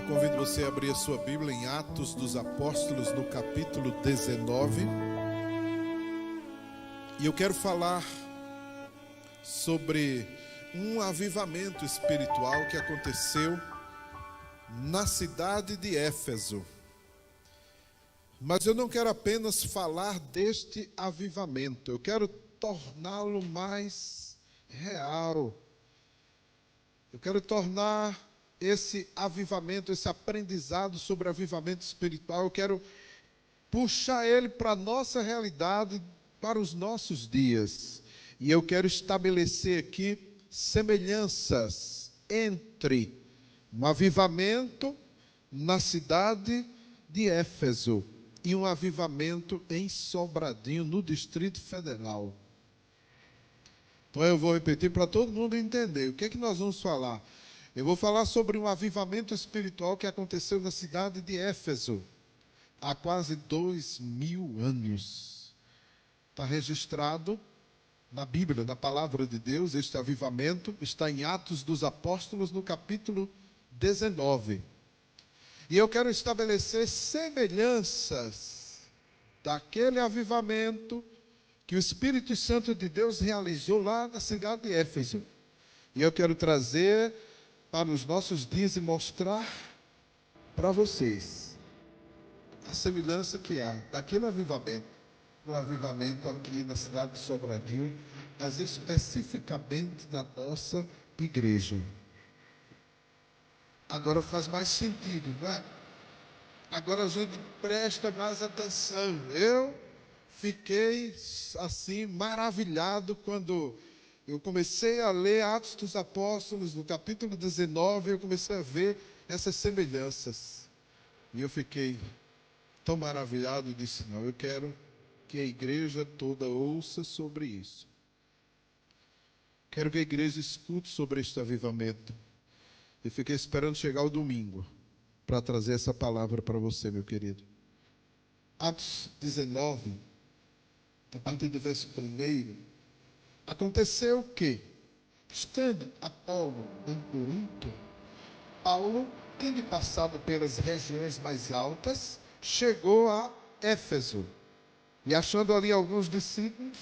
Convido você a abrir a sua Bíblia em Atos dos Apóstolos, no capítulo 19. E eu quero falar sobre um avivamento espiritual que aconteceu na cidade de Éfeso. Mas eu não quero apenas falar deste avivamento, eu quero torná-lo mais real. Eu quero tornar esse avivamento, esse aprendizado sobre avivamento espiritual, eu quero puxar ele para a nossa realidade, para os nossos dias. E eu quero estabelecer aqui semelhanças entre um avivamento na cidade de Éfeso e um avivamento em Sobradinho, no Distrito Federal. Então eu vou repetir para todo mundo entender. O que é que nós vamos falar? Eu vou falar sobre um avivamento espiritual que aconteceu na cidade de Éfeso há quase 2000 anos. Está registrado na Bíblia, na Palavra de Deus, este avivamento está em Atos dos Apóstolos, no capítulo 19. E eu quero estabelecer semelhanças daquele avivamento que o Espírito Santo de Deus realizou lá na cidade de Éfeso. E eu quero trazer para os nossos dias e mostrar para vocês a semelhança que há daquele avivamento, um avivamento aqui na cidade de Sobradinho, mas especificamente na nossa igreja. Agora faz mais sentido, não é? Agora a gente presta mais atenção. Eu fiquei assim maravilhado quando eu comecei a ler Atos dos Apóstolos, no capítulo 19, eu comecei a ver essas semelhanças. E eu fiquei tão maravilhado e disse, não, eu quero que a igreja toda ouça sobre isso. Quero que a igreja escute sobre este avivamento. E fiquei esperando chegar o domingo para trazer essa palavra para você, meu querido. Atos 19, a partir do verso 1, aconteceu que, estando Apolo em Corinto, Paulo, tendo passado pelas regiões mais altas, chegou a Éfeso. E achando ali alguns discípulos,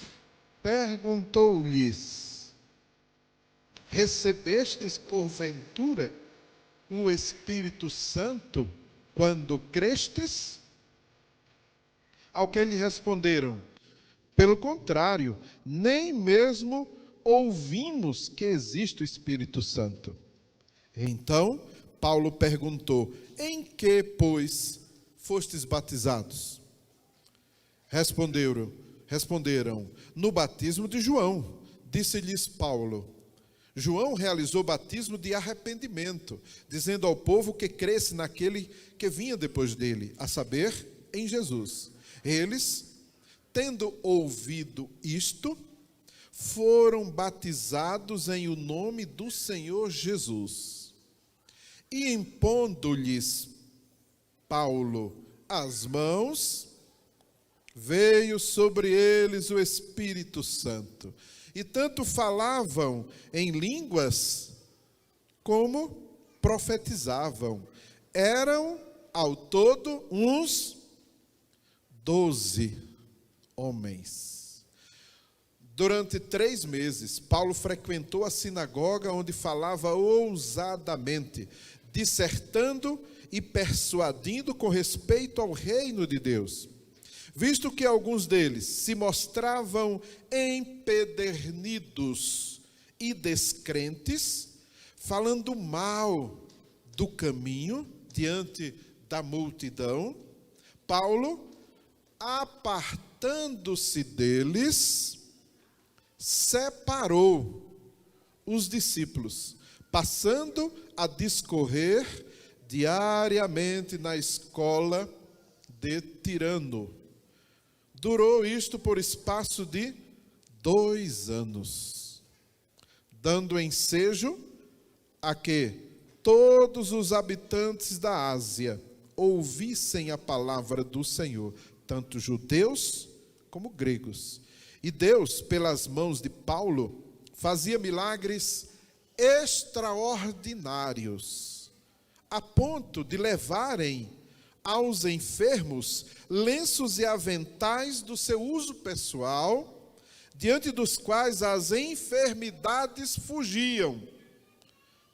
perguntou-lhes: recebestes porventura o Espírito Santo quando crestes? Ao que lhe responderam: pelo contrário, nem mesmo ouvimos que existe o Espírito Santo. Então, Paulo perguntou: em que, pois, fostes batizados? Responderam: no batismo de João. Disse-lhes Paulo: João realizou batismo de arrependimento, dizendo ao povo que cresce naquele que vinha depois dele, a saber, em Jesus. Eles, tendo ouvido isto, foram batizados em o nome do Senhor Jesus. E impondo-lhes Paulo as mãos, veio sobre eles o Espírito Santo. E tanto falavam em línguas, como profetizavam. Eram, ao todo, uns 12 homens. Durante 3 meses, Paulo frequentou a sinagoga onde falava ousadamente, dissertando e persuadindo com respeito ao reino de Deus. Visto que alguns deles se mostravam empedernidos e descrentes, falando mal do caminho diante da multidão, Paulo, apartando-se deles, separou os discípulos, passando a discorrer diariamente na escola de Tirano. Durou isto por espaço de 2 anos, dando ensejo a que todos os habitantes da Ásia ouvissem a palavra do Senhor, tanto judeus como gregos. E Deus, pelas mãos de Paulo, fazia milagres extraordinários, a ponto de levarem aos enfermos lenços e aventais do seu uso pessoal, diante dos quais as enfermidades fugiam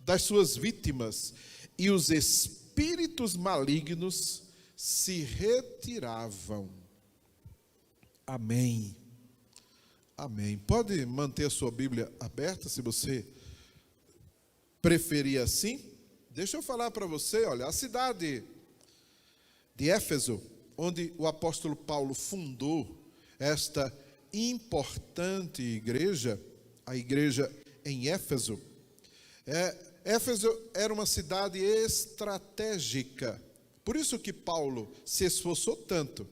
das suas vítimas e os espíritos malignos se retiravam. Amém. Amém. Pode manter a sua Bíblia aberta, se você preferir assim. Deixa eu falar para você, olha, a cidade de Éfeso, onde o apóstolo Paulo fundou esta importante igreja, a igreja em Éfeso. Éfeso era uma cidade estratégica. Por isso que Paulo se esforçou tanto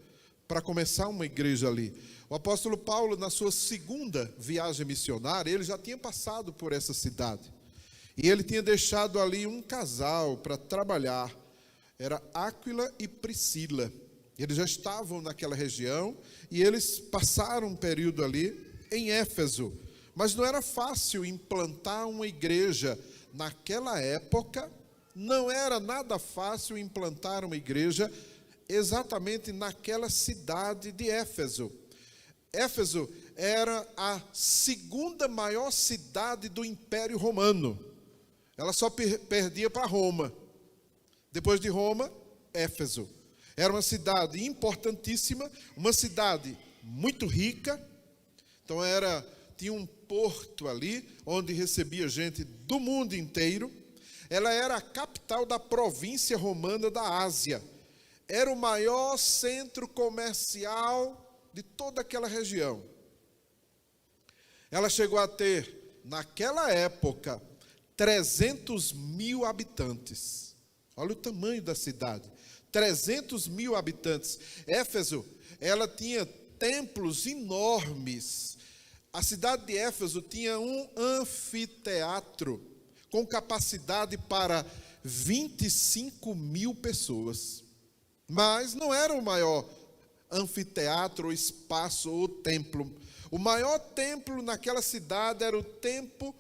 para começar uma igreja ali. O apóstolo Paulo, na sua segunda viagem missionária, ele já tinha passado por essa cidade. E ele tinha deixado ali um casal para trabalhar. Era Áquila e Priscila. Eles já estavam naquela região e eles passaram um período ali em Éfeso. Mas não era fácil implantar uma igreja. Naquela época, não era nada fácil implantar uma igreja exatamente naquela cidade de Éfeso. Éfeso era a segunda maior cidade do Império Romano. Ela só perdia para Roma. Depois de Roma, Éfeso. Era uma cidade importantíssima, uma cidade muito rica. Então tinha um porto ali, onde recebia gente do mundo inteiro. Ela era a capital da província romana da Ásia. Era o maior centro comercial de toda aquela região. Ela chegou a ter, naquela época, 300 mil habitantes. Olha o tamanho da cidade. 300 mil habitantes. Éfeso, ela tinha templos enormes. A cidade de Éfeso tinha um anfiteatro com capacidade para 25 mil pessoas. Mas não era o maior anfiteatro, ou espaço, ou templo. O maior templo naquela cidade era o templo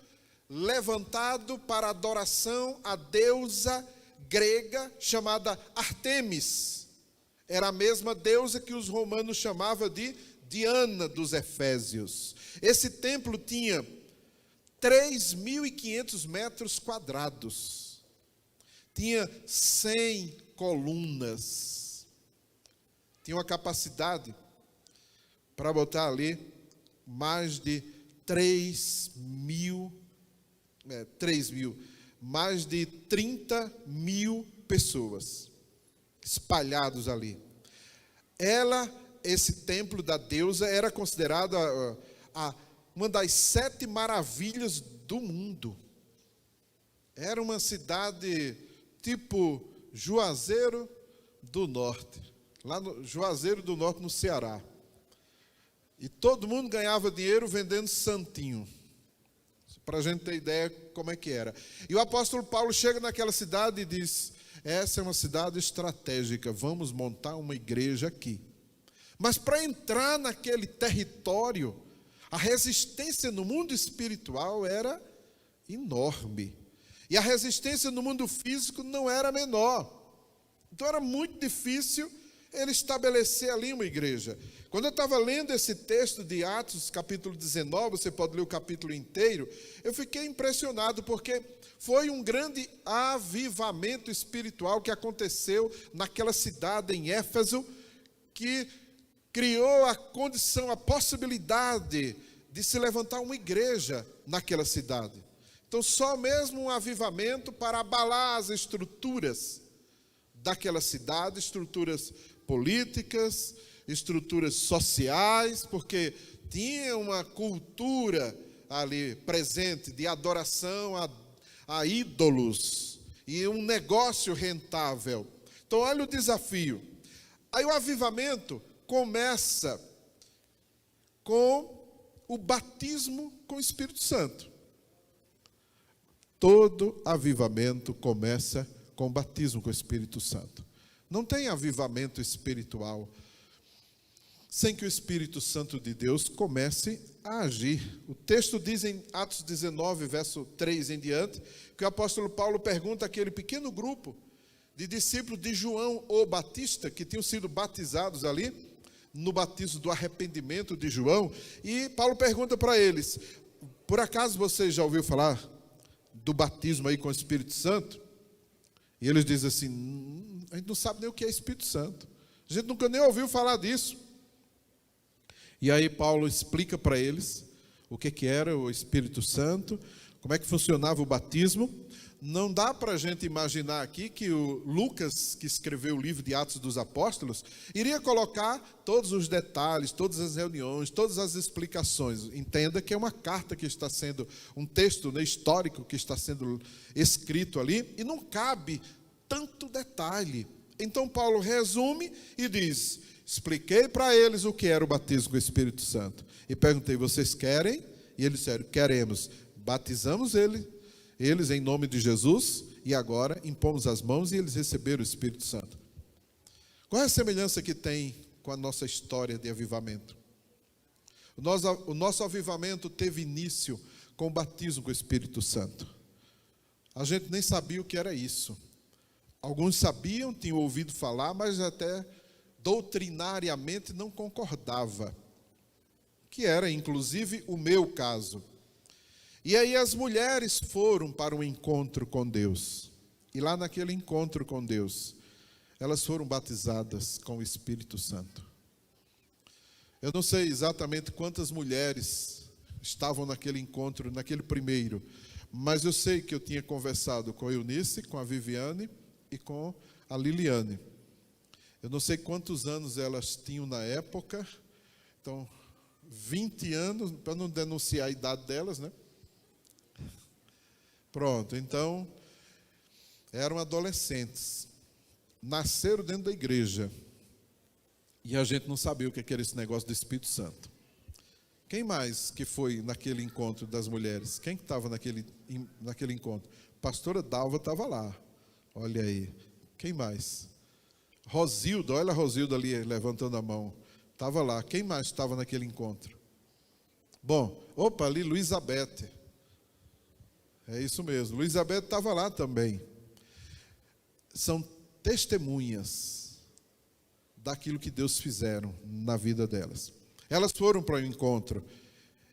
levantado para adoração à deusa grega chamada Ártemis. Era a mesma deusa que os romanos chamavam de Diana dos Efésios. Esse templo tinha 3.500 metros quadrados. Tinha 100 colunas. Tinha uma capacidade para botar ali mais de mais de 30 mil pessoas espalhados ali. Esse templo da deusa era considerado uma das 7 maravilhas do mundo. Era uma cidade tipo Juazeiro do Norte, lá no Juazeiro do Norte, no Ceará. E todo mundo ganhava dinheiro vendendo santinho, para a gente ter ideia como é que era. E o apóstolo Paulo chega naquela cidade e diz: essa é uma cidade estratégica, vamos montar uma igreja aqui. Mas para entrar naquele território, a resistência no mundo espiritual era enorme. E a resistência no mundo físico não era menor. Então era muito difícil ele estabelecer ali uma igreja. Quando eu estava lendo esse texto de Atos, capítulo 19, você pode ler o capítulo inteiro, eu fiquei impressionado, porque foi um grande avivamento espiritual que aconteceu naquela cidade em Éfeso, que criou a condição, a possibilidade de se levantar uma igreja naquela cidade. Então, só mesmo um avivamento para abalar as estruturas daquela cidade, estruturas políticas, estruturas sociais, porque tinha uma cultura ali presente de adoração a ídolos e um negócio rentável. Então, olha o desafio. Aí o avivamento começa com o batismo com o Espírito Santo. Todo avivamento começa com o batismo com o Espírito Santo. Não tem avivamento espiritual sem que o Espírito Santo de Deus comece a agir. O texto diz em Atos 19, verso 3 em diante, que o apóstolo Paulo pergunta àquele pequeno grupo de discípulos de João o Batista, que tinham sido batizados ali, no batismo do arrependimento de João. E Paulo pergunta para eles: por acaso você já ouviu falar do batismo aí com o Espírito Santo? E eles dizem assim: a gente não sabe nem o que é Espírito Santo. A gente nunca nem ouviu falar disso. E aí Paulo explica para eles o que era o Espírito Santo, como é que funcionava o batismo. Não dá para a gente imaginar aqui que o Lucas, que escreveu o livro de Atos dos Apóstolos, iria colocar todos os detalhes, todas as reuniões, todas as explicações. Entenda que é uma carta que está sendo, um texto, né, histórico que está sendo escrito ali, e não cabe tanto detalhe. Então Paulo resume e diz: expliquei para eles o que era o batismo com o Espírito Santo. E perguntei: vocês querem? E eles disseram: queremos. Batizamos eles em nome de Jesus, e agora impomos as mãos e eles receberam o Espírito Santo. Qual é a semelhança que tem com a nossa história de avivamento? O nosso avivamento teve início com o batismo com o Espírito Santo. A gente nem sabia o que era isso. Alguns sabiam, tinham ouvido falar, mas até doutrinariamente não concordava, que era inclusive o meu caso. E aí as mulheres foram para um encontro com Deus, e lá naquele encontro com Deus, elas foram batizadas com o Espírito Santo. Eu não sei exatamente quantas mulheres estavam naquele encontro, naquele primeiro, mas eu sei que eu tinha conversado com a Eunice, com a Viviane e com a Liliane. Eu não sei quantos anos elas tinham na época, então 20 anos, para não denunciar a idade delas, né? Pronto, então, eram adolescentes, nasceram dentro da igreja, e a gente não sabia o que era esse negócio do Espírito Santo. Quem mais que foi naquele encontro das mulheres? Quem estava naquele encontro? Pastora Dalva estava lá, olha aí. Quem mais? Rosilda, olha a Rosilda ali levantando a mão, estava lá. Quem mais estava naquele encontro? Bom, opa, ali Luizabete. É isso mesmo, Luizabete estava lá também. São testemunhas daquilo que Deus fizeram na vida delas. Elas foram para o encontro.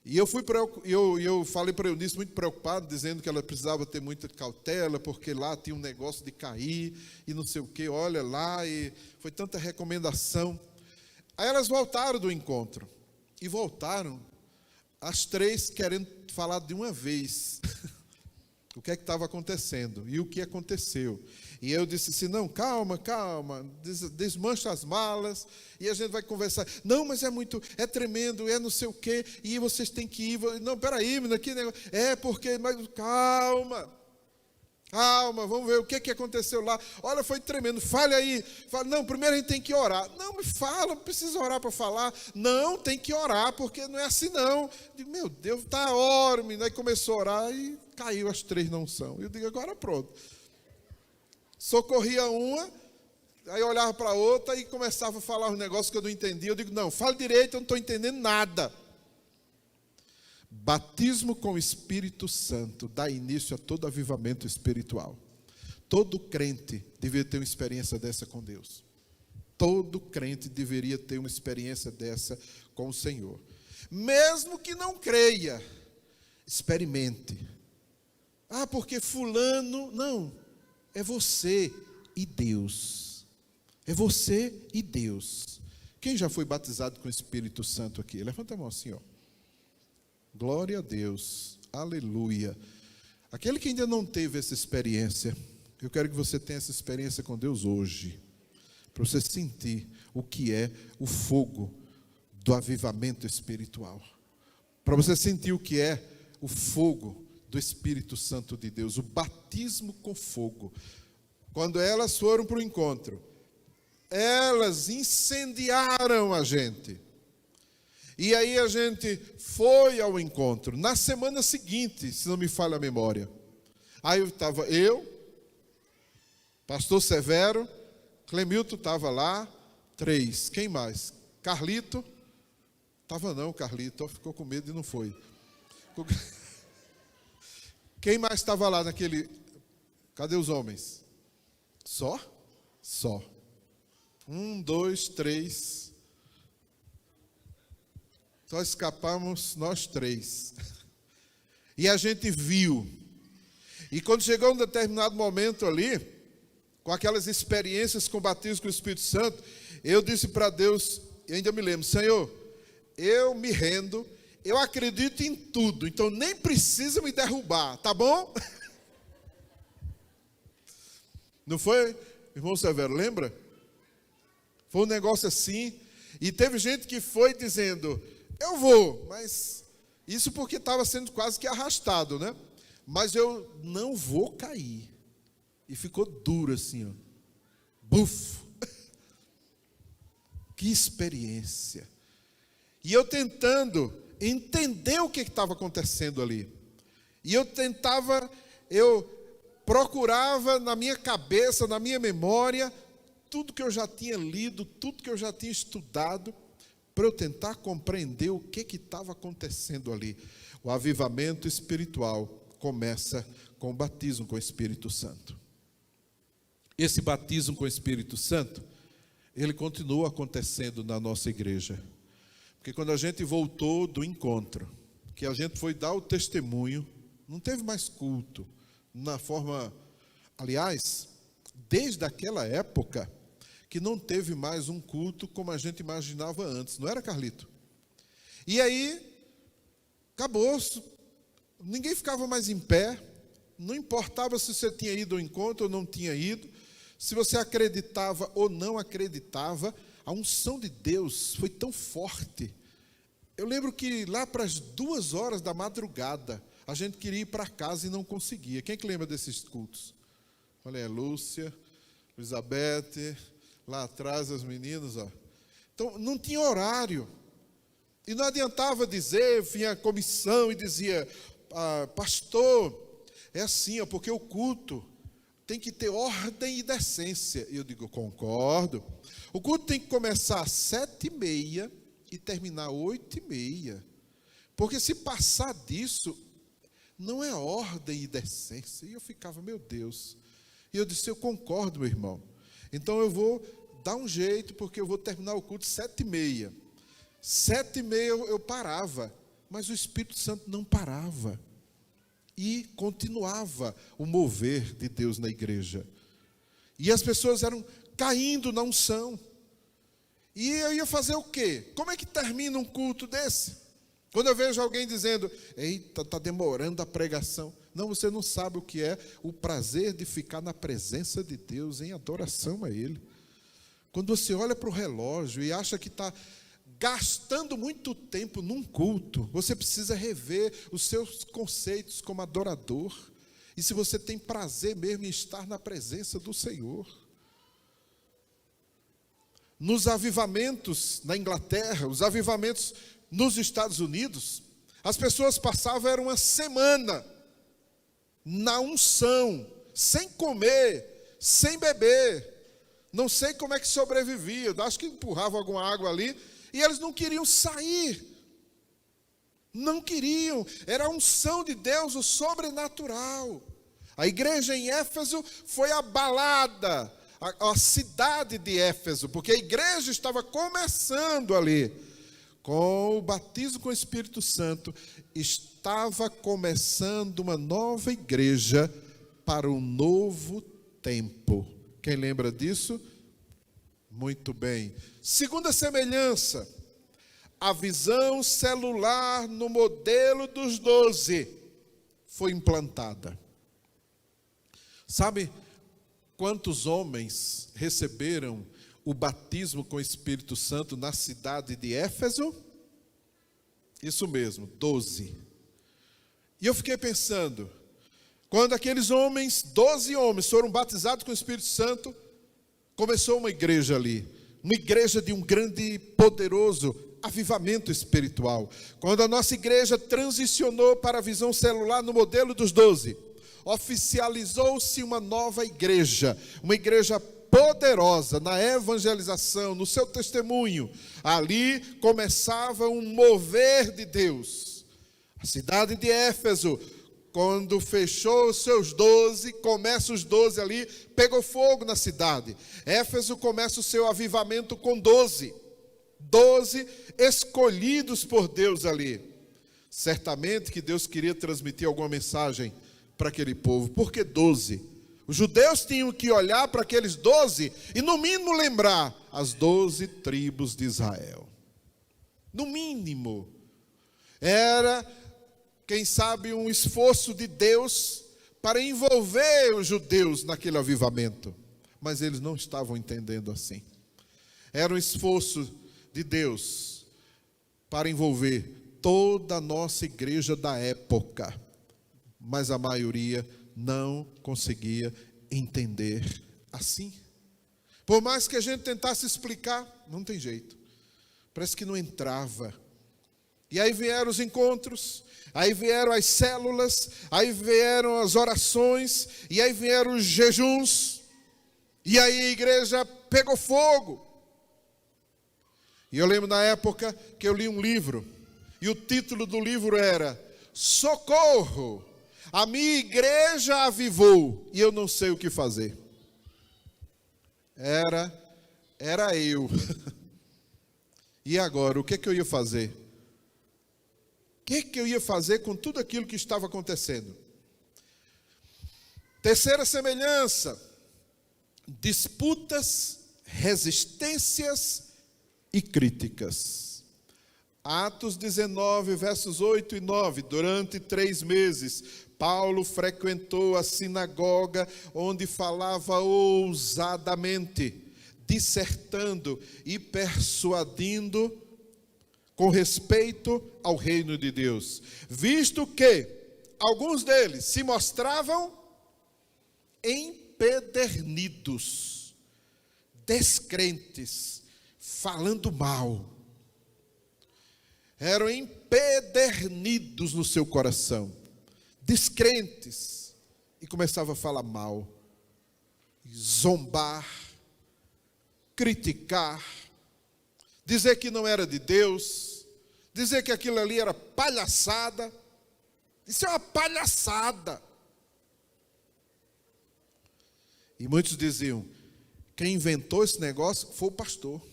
E eu falei para a Eunice muito preocupado, dizendo que ela precisava ter muita cautela, porque lá tinha um negócio de cair, e não sei o quê, olha lá, e foi tanta recomendação. Aí elas voltaram do encontro, e voltaram, as três querendo falar de uma vez o que é que estava acontecendo e o que aconteceu. E eu disse assim: não, calma, desmancha as malas e a gente vai conversar. Não, mas é tremendo, é não sei o quê, e vocês têm que ir. Não, peraí, menina, que negócio. Porque, mas calma, vamos ver o que aconteceu lá. Olha, foi tremendo, fale aí. Não, primeiro a gente tem que orar. Não, me fala, não precisa orar para falar. Não, tem que orar, porque não é assim não. Eu digo: meu Deus, tá, ora, menina. Aí começou a orar e caiu as três na unção. Eu digo: agora pronto. Socorria uma, aí eu olhava para a outra e começava a falar um negócio que eu não entendia. Eu digo: não, fale direito, eu não estou entendendo nada. Batismo com o Espírito Santo dá início a todo avivamento espiritual. Todo crente deveria ter uma experiência dessa com Deus. Todo crente deveria ter uma experiência dessa com o Senhor. Mesmo que não creia, experimente. Porque fulano... Não, é você e Deus. É você e Deus. Quem já foi batizado com o Espírito Santo aqui? Levanta a mão assim, ó. Glória a Deus, aleluia. Aquele que ainda não teve essa experiência, eu quero que você tenha essa experiência com Deus hoje, para você sentir o que é o fogo do avivamento espiritual, para você sentir o que é o fogo do Espírito Santo de Deus, o batismo com fogo. Quando elas foram para o encontro, elas incendiaram a gente. E aí a gente foi ao encontro. Na semana seguinte, se não me falha a memória, aí estava eu, pastor Severo, Clemilton estava lá, 3. Quem mais? Carlito? Estava não, Carlito, ficou com medo e não foi. Quem mais estava lá naquele... Cadê os homens? Só? Só. 1, 2, 3. Só escapamos nós 3. E a gente viu. E quando chegou um determinado momento ali, com aquelas experiências com o batismo com o Espírito Santo, eu disse para Deus, eu ainda me lembro, Senhor, eu me rendo, eu acredito em tudo, então nem precisa me derrubar, tá bom? Não foi, irmão Severo, lembra? Foi um negócio assim, e teve gente que foi dizendo, eu vou, mas isso porque estava sendo quase que arrastado, né? Mas eu não vou cair. E ficou duro assim, ó. Bufo. Que experiência. E eu tentando entender o que estava acontecendo ali. E eu procurava na minha cabeça, na minha memória, tudo que eu já tinha lido, tudo que eu já tinha estudado, para eu tentar compreender o que estava acontecendo ali. O avivamento espiritual começa com o batismo com o Espírito Santo. Esse batismo com o Espírito Santo, ele continua acontecendo na nossa igreja. Porque quando a gente voltou do encontro, que a gente foi dar o testemunho, não teve mais culto, na forma... Aliás, desde aquela época, que não teve mais um culto como a gente imaginava antes, não era, Carlito? E aí, acabou, ninguém ficava mais em pé, não importava se você tinha ido ao encontro ou não tinha ido, se você acreditava ou não acreditava, a unção de Deus foi tão forte. Eu lembro que lá para as 2 horas da madrugada, a gente queria ir para casa e não conseguia. Quem que lembra desses cultos? Olha aí, Lúcia, Elizabeth, lá atrás as meninas, ó. Então, não tinha horário. E não adiantava dizer, vinha a comissão e dizia, pastor, é assim, ó, porque o culto tem que ter ordem e decência. E eu digo, concordo. O culto tem que começar às 7h30 e terminar às 8h30. Porque se passar disso, não é ordem e decência. E eu ficava, meu Deus. E eu disse, eu concordo, meu irmão. Então eu vou dar um jeito, porque eu vou terminar o culto às 7h30. 7h30 eu parava, mas o Espírito Santo não parava. E continuava o mover de Deus na igreja. E as pessoas eram caindo na unção. E eu ia fazer o quê? Como é que termina um culto desse? Quando eu vejo alguém dizendo, eita, está demorando a pregação. Não, você não sabe o que é o prazer de ficar na presença de Deus, em adoração a Ele. Quando você olha para o relógio e acha que está gastando muito tempo num culto, você precisa rever os seus conceitos como adorador. E se você tem prazer mesmo em estar na presença do Senhor. Nos avivamentos na Inglaterra, os avivamentos nos Estados Unidos, as pessoas passavam, era uma semana na unção, sem comer, sem beber. Não sei como é que sobrevivia, acho que empurravam alguma água ali, e eles não queriam sair. Não queriam, era a unção de Deus, o sobrenatural. A igreja em Éfeso foi abalada, a cidade de Éfeso, porque a igreja estava começando ali. Com o batismo com o Espírito Santo, estava começando uma nova igreja para um novo tempo. Quem lembra disso? Muito bem. Segunda semelhança, a visão celular no modelo dos 12 foi implantada. Sabe quantos homens receberam o batismo com o Espírito Santo na cidade de Éfeso? Isso mesmo, 12. E eu fiquei pensando, quando aqueles homens, 12 homens, foram batizados com o Espírito Santo, começou uma igreja ali, uma igreja de um grande e poderoso avivamento espiritual. Quando a nossa igreja transicionou para a visão celular no modelo dos 12, oficializou-se uma nova igreja, uma igreja poderosa na evangelização, no seu testemunho. Ali começava um mover de Deus. A cidade de Éfeso quando fechou os seus 12, começa os 12 ali, pegou fogo na cidade. Éfeso começa o seu avivamento com 12 escolhidos por Deus ali. Certamente que Deus queria transmitir alguma mensagem para aquele povo. Por que 12? Os judeus tinham que olhar para aqueles 12 e no mínimo lembrar as 12 tribos de Israel. No mínimo. Era, quem sabe, um esforço de Deus para envolver os judeus naquele avivamento. Mas eles não estavam entendendo assim. Era um esforço de Deus para envolver toda a nossa igreja da época. Mas a maioria não conseguia entender assim. Por mais que a gente tentasse explicar, não tem jeito. Parece que não entrava. E aí vieram os encontros, aí vieram as células, aí vieram as orações, e aí vieram os jejuns, e aí a igreja pegou fogo. E eu lembro na época que eu li um livro, e o título do livro era Socorro, a minha igreja avivou, e eu não sei o que fazer. Era eu. E agora, o que eu ia fazer? O que eu ia fazer com tudo aquilo que estava acontecendo? Terceira semelhança: disputas, resistências e críticas. Atos 19, versos 8 e 9. Durante 3 meses, Paulo frequentou a sinagoga, onde falava ousadamente, dissertando e persuadindo com respeito ao reino de Deus, visto que alguns deles se mostravam empedernidos, descrentes, falando mal. Eram empedernidos no seu coração, descrentes, e começavam a falar mal, zombar, criticar, dizer que não era de Deus, dizer que aquilo ali era palhaçada. Isso é uma palhaçada. E muitos diziam, quem inventou esse negócio foi o pastor.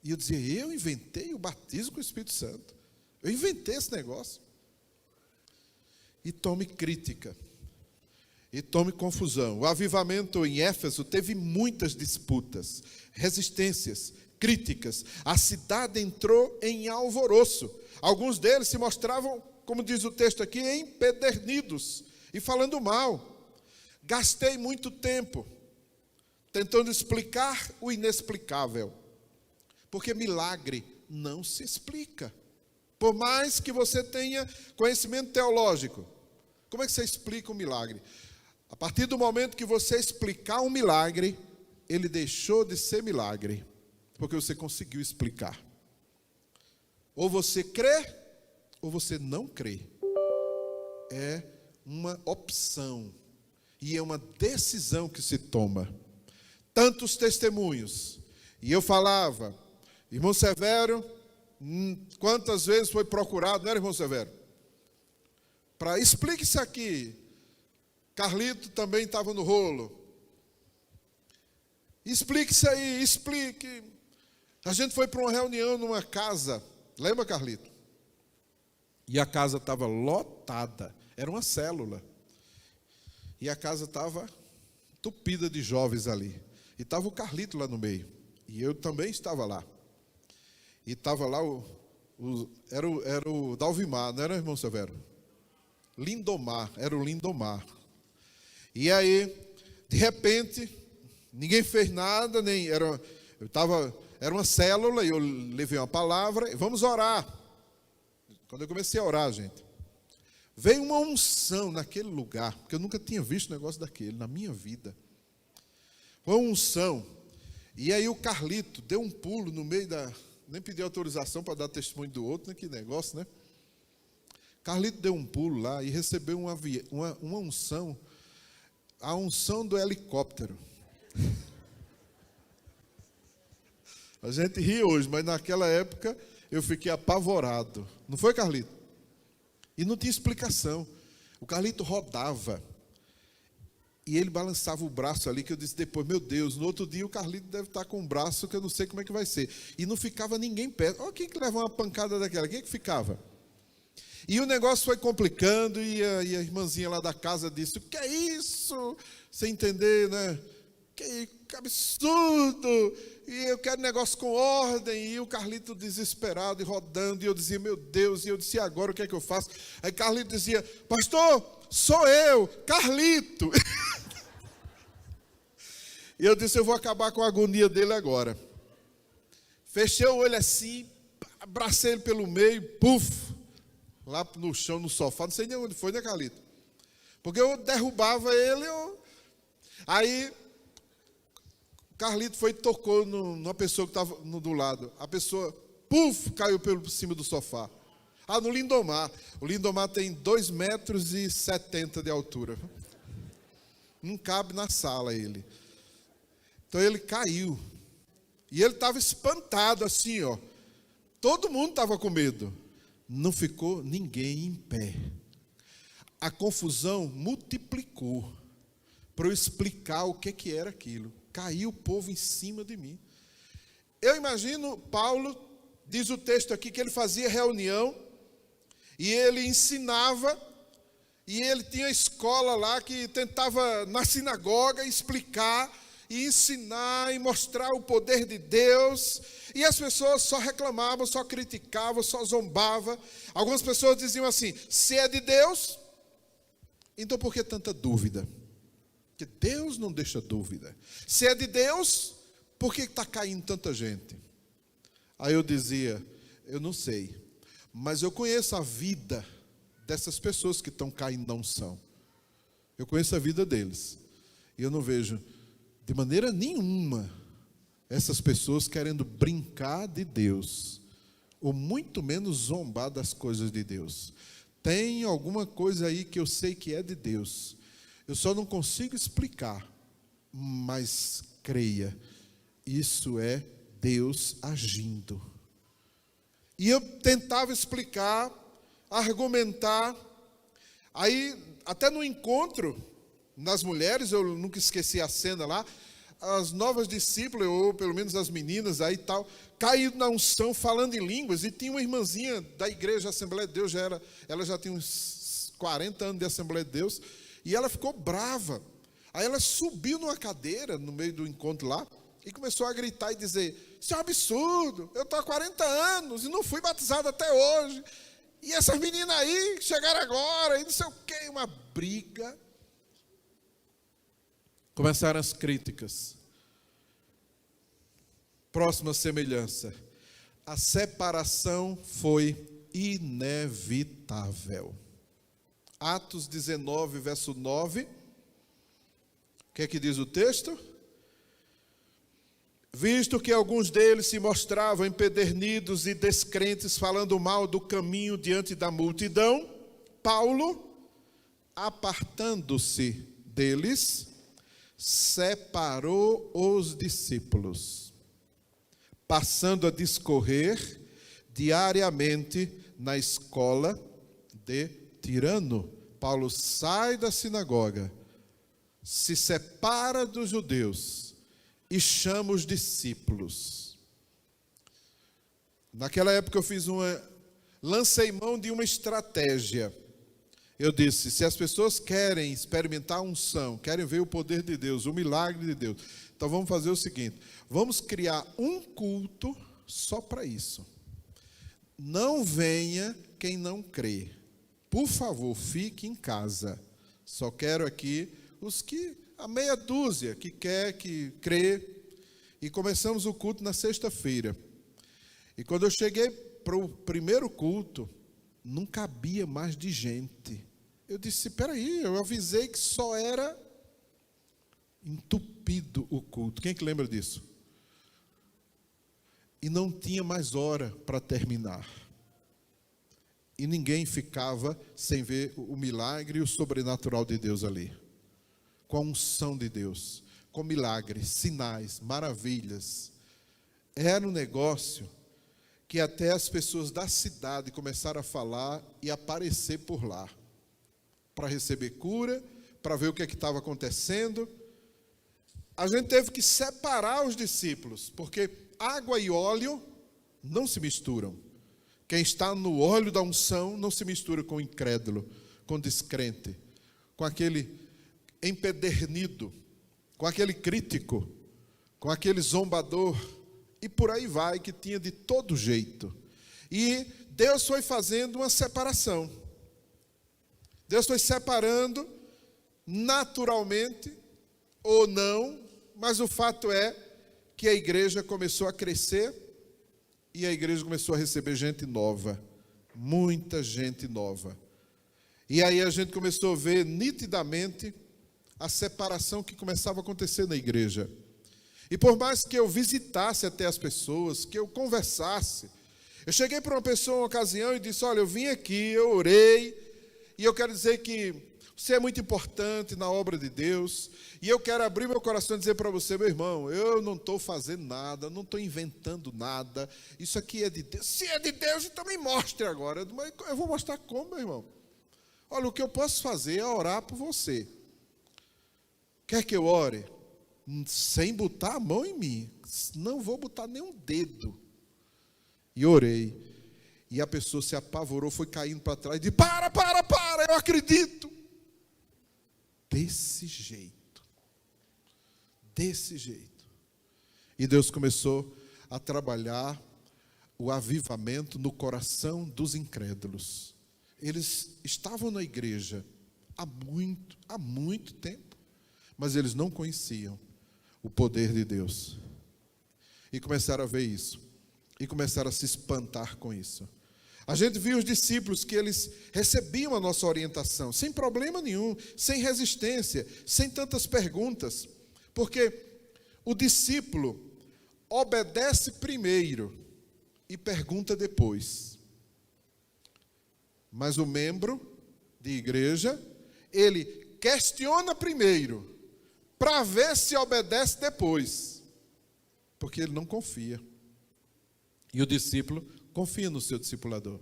E eu dizia, eu inventei o batismo com o Espírito Santo. Eu inventei esse negócio. E tome crítica. E tome confusão. O avivamento em Éfeso teve muitas disputas, resistências, críticas. A cidade entrou em alvoroço. Alguns deles se mostravam, como diz o texto aqui, empedernidos e falando mal. Gastei muito tempo tentando explicar o inexplicável. Porque milagre não se explica. Por mais que você tenha conhecimento teológico, como é que você explica um milagre? A partir do momento que você explicar um milagre, ele deixou de ser milagre, porque você conseguiu explicar. Ou você crê, ou você não crê. É uma opção, e é uma decisão que se toma. Tantos testemunhos, e eu falava, irmão Severo, quantas vezes foi procurado, não era, irmão Severo? Explique isso aqui. Carlito também estava no rolo. Explique isso aí, explique. A gente foi para uma reunião numa casa, lembra, Carlito? E a casa estava lotada, era uma célula. E a casa estava entupida de jovens ali. E estava o Carlito lá no meio. E eu também estava lá. E estava lá era o Dalvimar, não era, irmão Severo? Lindomar, era o Lindomar. E aí, de repente, ninguém fez nada, era uma célula, e eu levei uma palavra, vamos orar. Quando eu comecei a orar, gente, veio uma unção naquele lugar, porque eu nunca tinha visto um negócio daquele na minha vida. Foi uma unção. E aí o Carlito deu um pulo no meio nem pediu autorização para dar testemunho do outro, né? Que negócio, né? Carlito deu um pulo lá e recebeu uma unção, a unção do helicóptero. A gente ri hoje, mas naquela época eu fiquei apavorado. Não foi, Carlito? E não tinha explicação. O Carlito rodava. E ele balançava o braço ali, que eu disse depois, meu Deus, no outro dia o Carlito deve estar com um braço que eu não sei como é que vai ser. E não ficava ninguém perto. Olha quem que leva uma pancada daquela, quem é que ficava? E o negócio foi complicando, e a irmãzinha lá da casa disse, o que é isso? Sem entender, né? Que absurdo! E eu quero negócio com ordem. E o Carlito desesperado e rodando, e eu dizia, meu Deus, e eu disse, e agora o que é que eu faço? Aí Carlito dizia, pastor, sou eu, Carlito. E eu disse, eu vou acabar com a agonia dele agora. Fechei o olho assim, abracei ele pelo meio, puf, lá no chão, no sofá, não sei nem onde foi, né, Carlito? Porque eu derrubava ele, aí Carlito foi e tocou numa pessoa que estava do lado. A pessoa, puf, caiu por cima do sofá. No Lindomar. O Lindomar tem 2,70 metros de altura. Não cabe na sala ele. Então ele caiu. E ele estava espantado assim, ó. Todo mundo estava com medo. Não ficou ninguém em pé. A confusão multiplicou para eu explicar o que era aquilo. Caiu o povo em cima de mim. Eu imagino, Paulo, diz o texto aqui, que ele fazia reunião e ele ensinava, e ele tinha escola lá que tentava na sinagoga explicar e ensinar e mostrar o poder de Deus, e as pessoas só reclamavam, só criticavam, só zombavam. Algumas pessoas diziam assim, se é de Deus, então por que tanta dúvida? Porque Deus não deixa dúvida. Se é de Deus, por que está caindo tanta gente? Aí eu dizia, eu não sei, mas eu conheço a vida dessas pessoas que estão caindo na unção. Eu conheço a vida deles. E eu não vejo de maneira nenhuma essas pessoas querendo brincar de Deus, ou muito menos zombar das coisas de Deus. Tem alguma coisa aí que eu sei que é de Deus. Eu só não consigo explicar, mas creia, isso é Deus agindo. E eu tentava explicar, argumentar. Aí, até no encontro nas mulheres, eu nunca esqueci a cena lá, as novas discípulas, ou pelo menos as meninas aí e tal, caíram na unção, falando em línguas, e tinha uma irmãzinha da igreja Assembleia de Deus, ela já tinha uns 40 anos de Assembleia de Deus, e ela ficou brava. Aí ela subiu numa cadeira, no meio do encontro lá, e começou a gritar e dizer, isso é um absurdo, eu estou há 40 anos, e não fui batizado até hoje, e essas meninas aí chegaram agora, e não sei o quê, uma briga. Começaram as críticas. Próxima semelhança. A separação foi inevitável. Atos 19, verso 9. O que é que diz o texto? Visto que alguns deles se mostravam empedernidos e descrentes, falando mal do caminho diante da multidão, Paulo, apartando-se deles, separou os discípulos, passando a discorrer diariamente na escola de Tirano. Paulo sai da sinagoga, se separa dos judeus e chama os discípulos. Naquela época eu lancei mão de uma estratégia. Eu disse, se as pessoas querem experimentar a unção, querem ver o poder de Deus, o milagre de Deus, então vamos fazer o seguinte, vamos criar um culto só para isso. Não venha quem não crê. Por favor, fique em casa. Só quero aqui os que, a meia dúzia, que quer, que crê. E começamos o culto na sexta-feira. E quando eu cheguei para o primeiro culto, não cabia mais de gente. Eu disse, espera aí, eu avisei que só era entupido o culto. Quem é que lembra disso? E não tinha mais hora para terminar. E ninguém ficava sem ver o milagre e o sobrenatural de Deus ali. Com a unção de Deus, com milagres, sinais, maravilhas. Era um negócio que até as pessoas da cidade começaram a falar e aparecer por lá. para receber cura, para ver o que estava acontecendo. A gente teve que separar os discípulos, porque água e óleo não se misturam. Quem está no óleo da unção não se mistura com o incrédulo, com o descrente, com aquele empedernido, com aquele crítico, com aquele zombador, e por aí vai, que tinha de todo jeito. E Deus foi fazendo uma separação. Deus foi separando naturalmente, ou não, mas o fato é que a igreja começou a crescer e a igreja começou a receber gente nova, muita gente nova. E aí a gente começou a ver nitidamente a separação que começava a acontecer na igreja. E por mais que eu visitasse até as pessoas, que eu conversasse, eu cheguei para uma pessoa uma ocasião e disse: olha, eu vim aqui, eu orei, e eu quero dizer que você é muito importante na obra de Deus, e eu quero abrir meu coração e dizer para você, meu irmão, eu não estou fazendo nada, não estou inventando nada, isso aqui é de Deus. Se é de Deus, então me mostre agora. Mas eu vou mostrar como, meu irmão? Olha, o que eu posso fazer é orar por você. Quer que eu ore? Sem botar a mão em mim. Não vou botar nenhum dedo. E orei. E a pessoa se apavorou, foi caindo para trás e disse: para, eu acredito. Desse jeito. Desse jeito. E Deus começou a trabalhar o avivamento no coração dos incrédulos. Eles estavam na igreja há muito tempo, mas eles não conheciam o poder de Deus. E começaram a ver isso. E começaram a se espantar com isso. A gente viu os discípulos que eles recebiam a nossa orientação, sem problema nenhum, sem resistência, sem tantas perguntas. Porque o discípulo obedece primeiro e pergunta depois. Mas o membro de igreja, ele questiona primeiro, para ver se obedece depois. Porque ele não confia. E o discípulo confia no seu discipulador.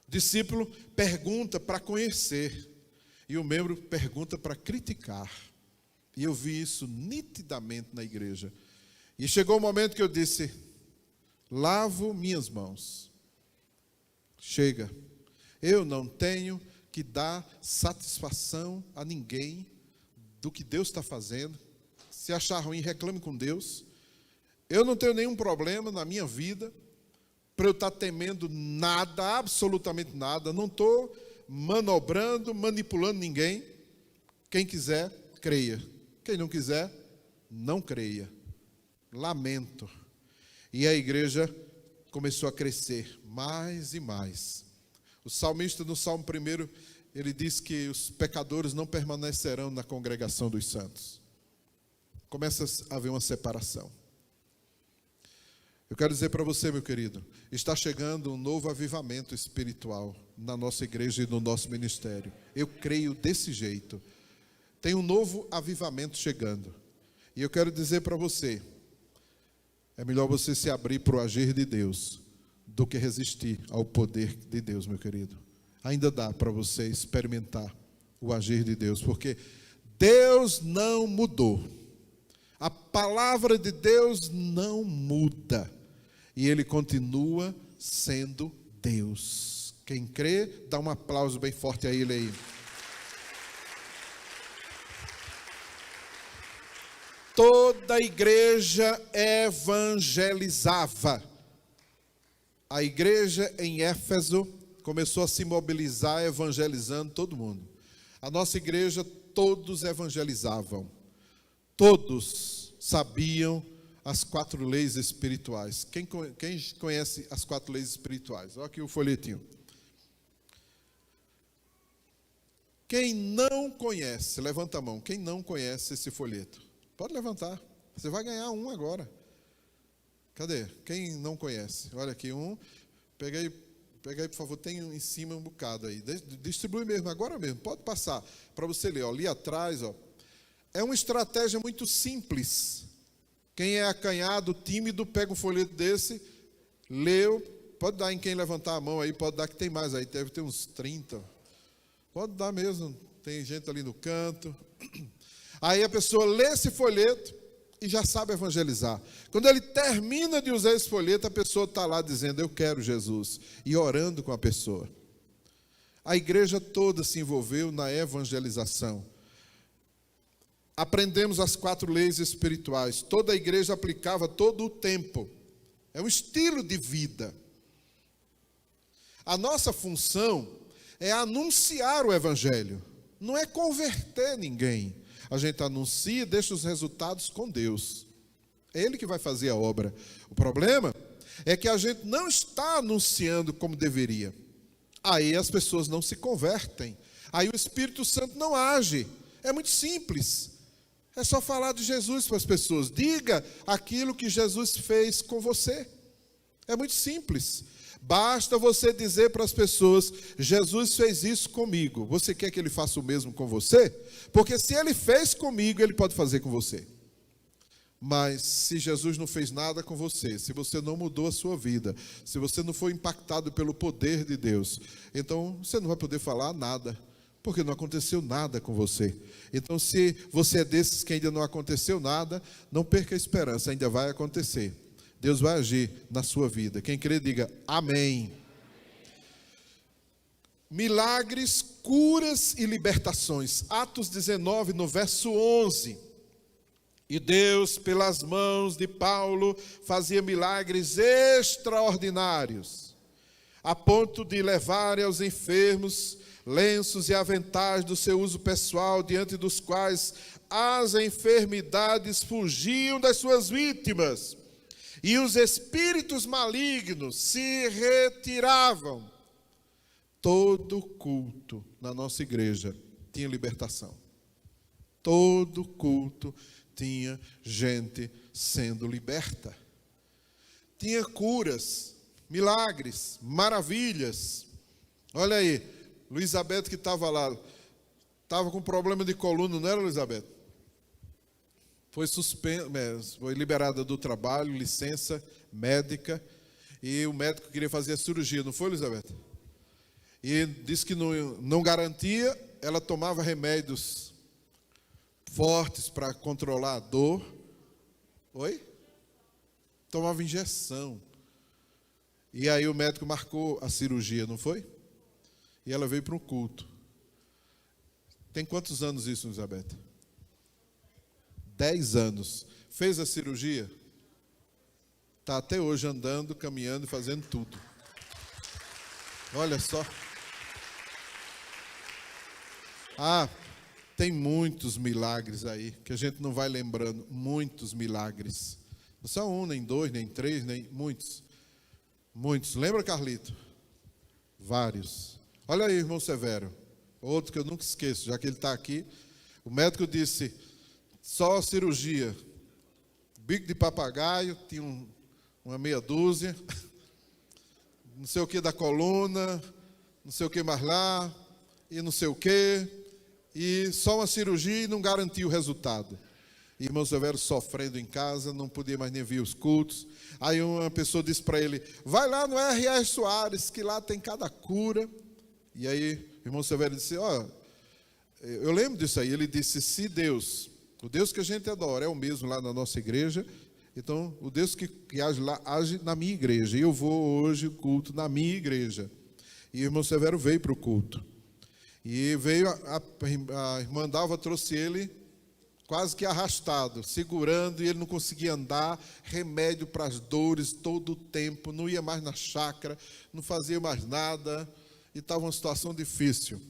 O discípulo pergunta para conhecer. E o membro pergunta para criticar. E eu vi isso nitidamente na igreja. E chegou o momento que eu disse: lavo minhas mãos. Chega. Eu não tenho que dar satisfação a ninguém do que Deus está fazendo. Se achar ruim, reclame com Deus. Eu não tenho nenhum problema na minha vida para eu estar temendo nada, absolutamente nada. Não estou manobrando, manipulando ninguém. Quem quiser, creia. Quem não quiser, não creia. Lamento. E a igreja começou a crescer mais e mais. O salmista, no Salmo 1, ele diz que os pecadores não permanecerão na congregação dos santos. Começa a haver uma separação. Eu quero dizer para você, meu querido, está chegando um novo avivamento espiritual na nossa igreja e no nosso ministério. Eu creio desse jeito. Tem um novo avivamento chegando. E eu quero dizer para você, é melhor você se abrir para o agir de Deus do que resistir ao poder de Deus, meu querido. Ainda dá para você experimentar o agir de Deus, porque Deus não mudou. A palavra de Deus não muda. E Ele continua sendo Deus. Quem crê, dá um aplauso bem forte a Ele aí. Toda a igreja evangelizava. A igreja em Éfeso começou a se mobilizar evangelizando todo mundo. A nossa igreja, todos evangelizavam. Todos sabiam as 4 leis espirituais. Quem conhece as 4 leis espirituais? Olha aqui o folhetinho. Quem não conhece, levanta a mão. Quem não conhece esse folheto? Pode levantar. Você vai ganhar um agora. Cadê? Quem não conhece? Olha aqui um. Pega aí, por favor. Tem em cima um bocado aí. Distribui mesmo, agora mesmo. Pode passar para você ler. Ó, ali atrás, ó. É uma estratégia muito simples. Quem é acanhado, tímido, pega um folheto desse, leu. Pode dar em quem levantar a mão aí, pode dar que tem mais aí. Deve ter uns 30. Pode dar mesmo, tem gente ali no canto. Aí a pessoa lê esse folheto e já sabe evangelizar. Quando ele termina de usar esse folheto, a pessoa está lá dizendo, eu quero Jesus, e orando com a pessoa. A igreja toda se envolveu na evangelização. Aprendemos as 4 leis espirituais. Toda a igreja aplicava todo o tempo. É um estilo de vida. A nossa função é anunciar o evangelho. Não é converter ninguém. A gente anuncia e deixa os resultados com Deus. É Ele que vai fazer a obra. O problema é que a gente não está anunciando como deveria. Aí as pessoas não se convertem. Aí o Espírito Santo não age. É muito simples. É só falar de Jesus para as pessoas. Diga aquilo que Jesus fez com você. É muito simples. Basta você dizer para as pessoas, Jesus fez isso comigo. Você quer que Ele faça o mesmo com você? Porque se Ele fez comigo, Ele pode fazer com você. Mas se Jesus não fez nada com você, se você não mudou a sua vida, se você não foi impactado pelo poder de Deus, então você não vai poder falar nada, porque não aconteceu nada com você. Então, se você é desses que ainda não aconteceu nada, não perca a esperança, ainda vai acontecer. Deus vai agir na sua vida. Quem crê, diga amém. Milagres, curas e libertações. Atos 19, no verso 11. E Deus, pelas mãos de Paulo, fazia milagres extraordinários, a ponto de levarem aos enfermos lenços e aventais do seu uso pessoal, diante dos quais as enfermidades fugiam das suas vítimas, e os espíritos malignos se retiravam. Todo culto na nossa igreja tinha libertação. Todo culto tinha gente sendo liberta. Tinha curas, milagres, maravilhas. Olha aí, Luizabeth que estava lá, estava com problema de coluna, não era, Luizabeth? Foi foi liberada do trabalho, licença médica, e o médico queria fazer a cirurgia, não foi, Luizabeth? E disse que não garantia, ela tomava remédios fortes para controlar a dor. Oi? Tomava injeção. E aí o médico marcou a cirurgia, não foi? E ela veio para um culto. Tem quantos anos isso, Elizabeth? 10 anos. Fez a cirurgia? Está até hoje andando, caminhando e fazendo tudo. Olha só. Tem muitos milagres aí, que a gente não vai lembrando. Muitos milagres. Não só um, nem dois, nem três, nem muitos. Muitos. Lembra, Carlito? Vários. Olha aí, irmão Severo. Outro que eu nunca esqueço, já que ele está aqui. O médico disse, só cirurgia. Bico de papagaio, tinha uma meia dúzia. Não sei o que da coluna, não sei o que mais lá, e não sei o que. E só uma cirurgia e não garantiu o resultado. E irmão Severo sofrendo em casa, não podia mais nem vir os cultos. Aí uma pessoa disse para ele, vai lá no R.R. Soares, que lá tem cada cura. E aí o irmão Severo disse, eu lembro disso aí. Ele disse, se Deus, o Deus que a gente adora é o mesmo lá na nossa igreja, então o Deus que age lá, age na minha igreja. E eu vou hoje o culto na minha igreja. E o irmão Severo veio para o culto. E veio, a irmã Dalva trouxe ele quase que arrastado, segurando, e ele não conseguia andar, remédio para as dores todo o tempo, não ia mais na chácara, não fazia mais nada, e estava uma situação difícil.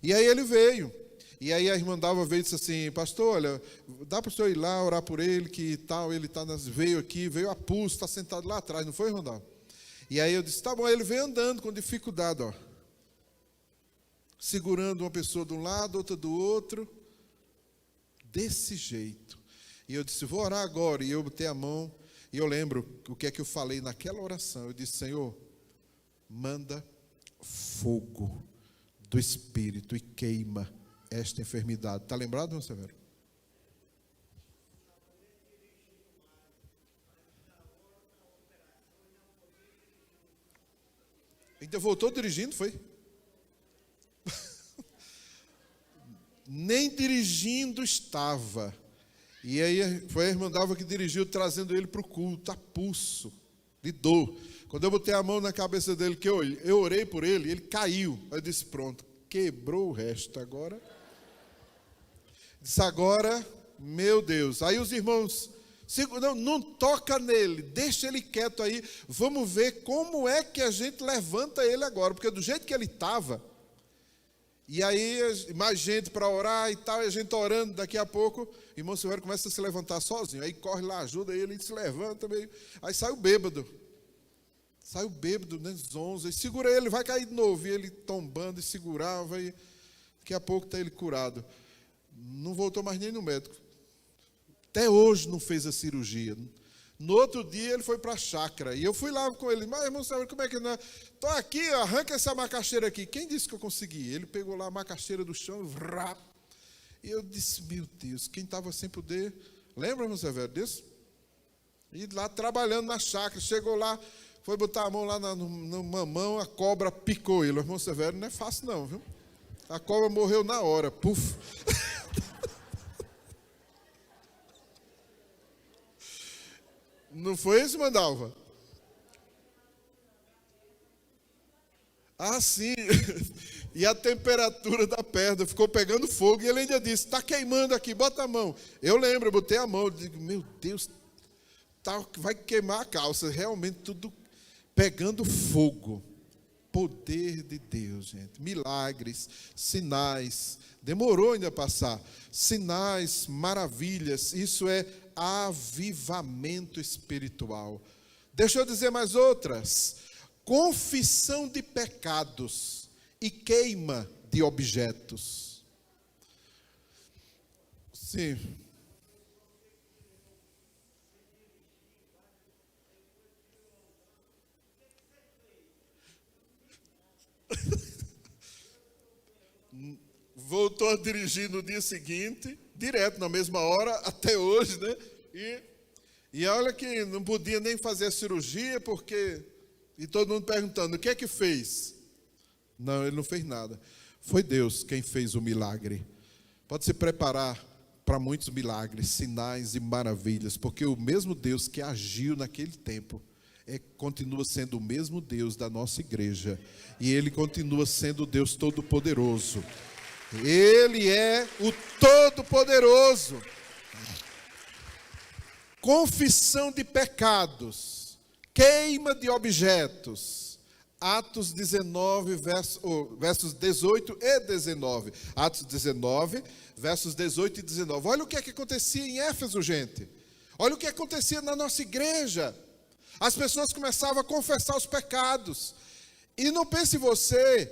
E aí ele veio, e aí a irmã Dalva veio e disse assim, pastor, olha, dá para o senhor ir lá, orar por ele, que tal, ele veio aqui, veio a pulso, está sentado lá atrás, não foi, irmã Dalva? E aí eu disse, tá bom, ele veio andando com dificuldade, segurando uma pessoa de um lado, outra do outro, desse jeito. E eu disse, vou orar agora. E eu botei a mão, e eu lembro o que é que eu falei naquela oração. Eu disse, Senhor, manda fogo do Espírito e queima esta enfermidade. Está lembrado, meu Severo? Ainda voltou dirigindo, foi? nem dirigindo estava. E aí foi a irmã Dalva que dirigiu, trazendo ele para o culto, a pulso, de dor. Quando eu botei a mão na cabeça dele, que eu orei por ele, ele caiu. Aí eu disse, pronto, quebrou o resto agora. Disse, agora, meu Deus. Aí os irmãos, não toca nele, deixa ele quieto aí. Vamos ver como é que a gente levanta ele agora. Porque do jeito que ele estava, e aí mais gente para orar e tal, e a gente orando, daqui a pouco, o irmão Silvério começa a se levantar sozinho. Aí corre lá, ajuda ele, se levanta meio. Aí sai o bêbado. Sai o bêbado, né, zonzo, e segura ele, vai cair de novo. E ele tombando e segurava, e daqui a pouco está ele curado. Não voltou mais nem no médico. Até hoje não fez a cirurgia. No outro dia ele foi para a chácara. E eu fui lá com ele. Mas, irmão, sabe como é que não é? Estou aqui, arranca essa macaxeira aqui. Quem disse que eu consegui? Ele pegou lá a macaxeira do chão. Vrá, e eu disse, meu Deus, quem estava sem poder. Lembra, irmão Severo, disso? E lá trabalhando na chácara. Chegou lá, foi botar a mão lá no mamão, a cobra picou ele. O irmão Severo não é fácil não, viu? A cobra morreu na hora. Puf. Não foi isso, Mandalva? Ah, sim. E a temperatura da perna ficou pegando fogo. E ele ainda disse, está queimando aqui, bota a mão. Eu lembro, eu botei a mão. Eu digo, meu Deus, vai queimar a calça. Realmente tudo pegando fogo. Poder de Deus, gente. Milagres, sinais. Demorou ainda a passar. Sinais, maravilhas. Isso é avivamento espiritual. Deixa eu dizer mais outras. Confissão de pecados e queima de objetos. Sim. Voltou a dirigir no dia seguinte, direto, na mesma hora, até hoje, né? E olha que não podia nem fazer a cirurgia, porque... E todo mundo perguntando, o que é que fez? Não, ele não fez nada. Foi Deus quem fez o milagre. Pode se preparar para muitos milagres, sinais e maravilhas, porque o mesmo Deus que agiu naquele tempo, continua sendo o mesmo Deus da nossa igreja. E Ele continua sendo o Deus Todo-Poderoso. Ele é o Todo-Poderoso. Confissão de pecados, queima de objetos. Atos 19, versos 18 e 19. Atos 19, versos 18 e 19. Olha o que é que acontecia em Éfeso, gente. Olha o que acontecia na nossa igreja. As pessoas começavam a confessar os pecados. E não pense você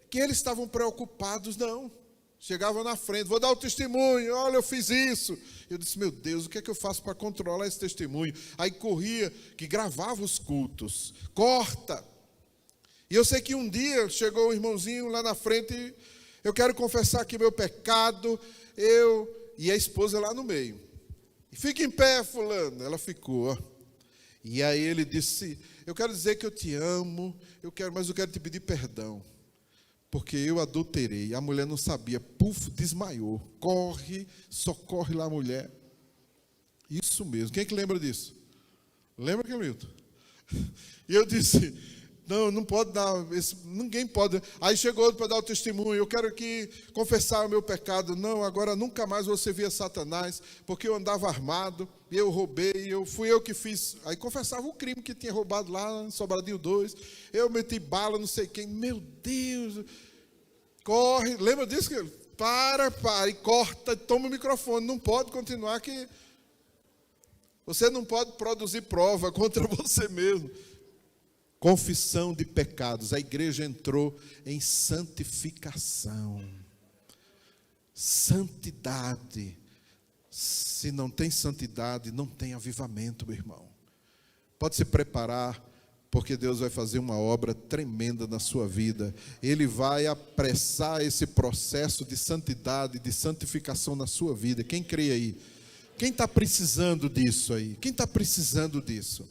que eles estavam preocupados, não. Chegavam na frente, vou dar o testemunho, olha, eu fiz isso. Eu disse, meu Deus, o que é que eu faço para controlar esse testemunho? Aí corria, que gravava os cultos. Corta. E eu sei que um dia chegou um irmãozinho lá na frente, eu quero confessar aqui meu pecado, e a esposa lá no meio. Fica em pé, fulano. Ela ficou, ó. E aí ele disse, eu quero dizer que eu te amo, mas eu quero te pedir perdão. Porque eu adulterei. A mulher não sabia. Puf, desmaiou. Corre, socorre lá a mulher. Isso mesmo. Quem é que lembra disso? Lembra, Camilton? E eu disse, não pode dar, ninguém pode. Aí chegou outro para dar o testemunho. Eu quero aqui confessar o meu pecado. Não, agora nunca mais você via Satanás, porque eu andava armado, eu roubei, fui eu que fiz. Aí confessava o crime que tinha roubado lá em Sobradinho 2. Eu meti bala, não sei quem. Meu Deus, corre. Lembra disso? Para, e corta, toma o microfone. Não pode continuar que... Você não pode produzir prova contra você mesmo. Confissão de pecados. A igreja entrou em santificação. Santidade. Se não tem santidade, não tem avivamento, meu irmão. Pode se preparar, porque Deus vai fazer uma obra tremenda na sua vida. Ele vai apressar esse processo de santidade, de santificação na sua vida. Quem crê aí? Quem está precisando disso aí? Quem está precisando disso?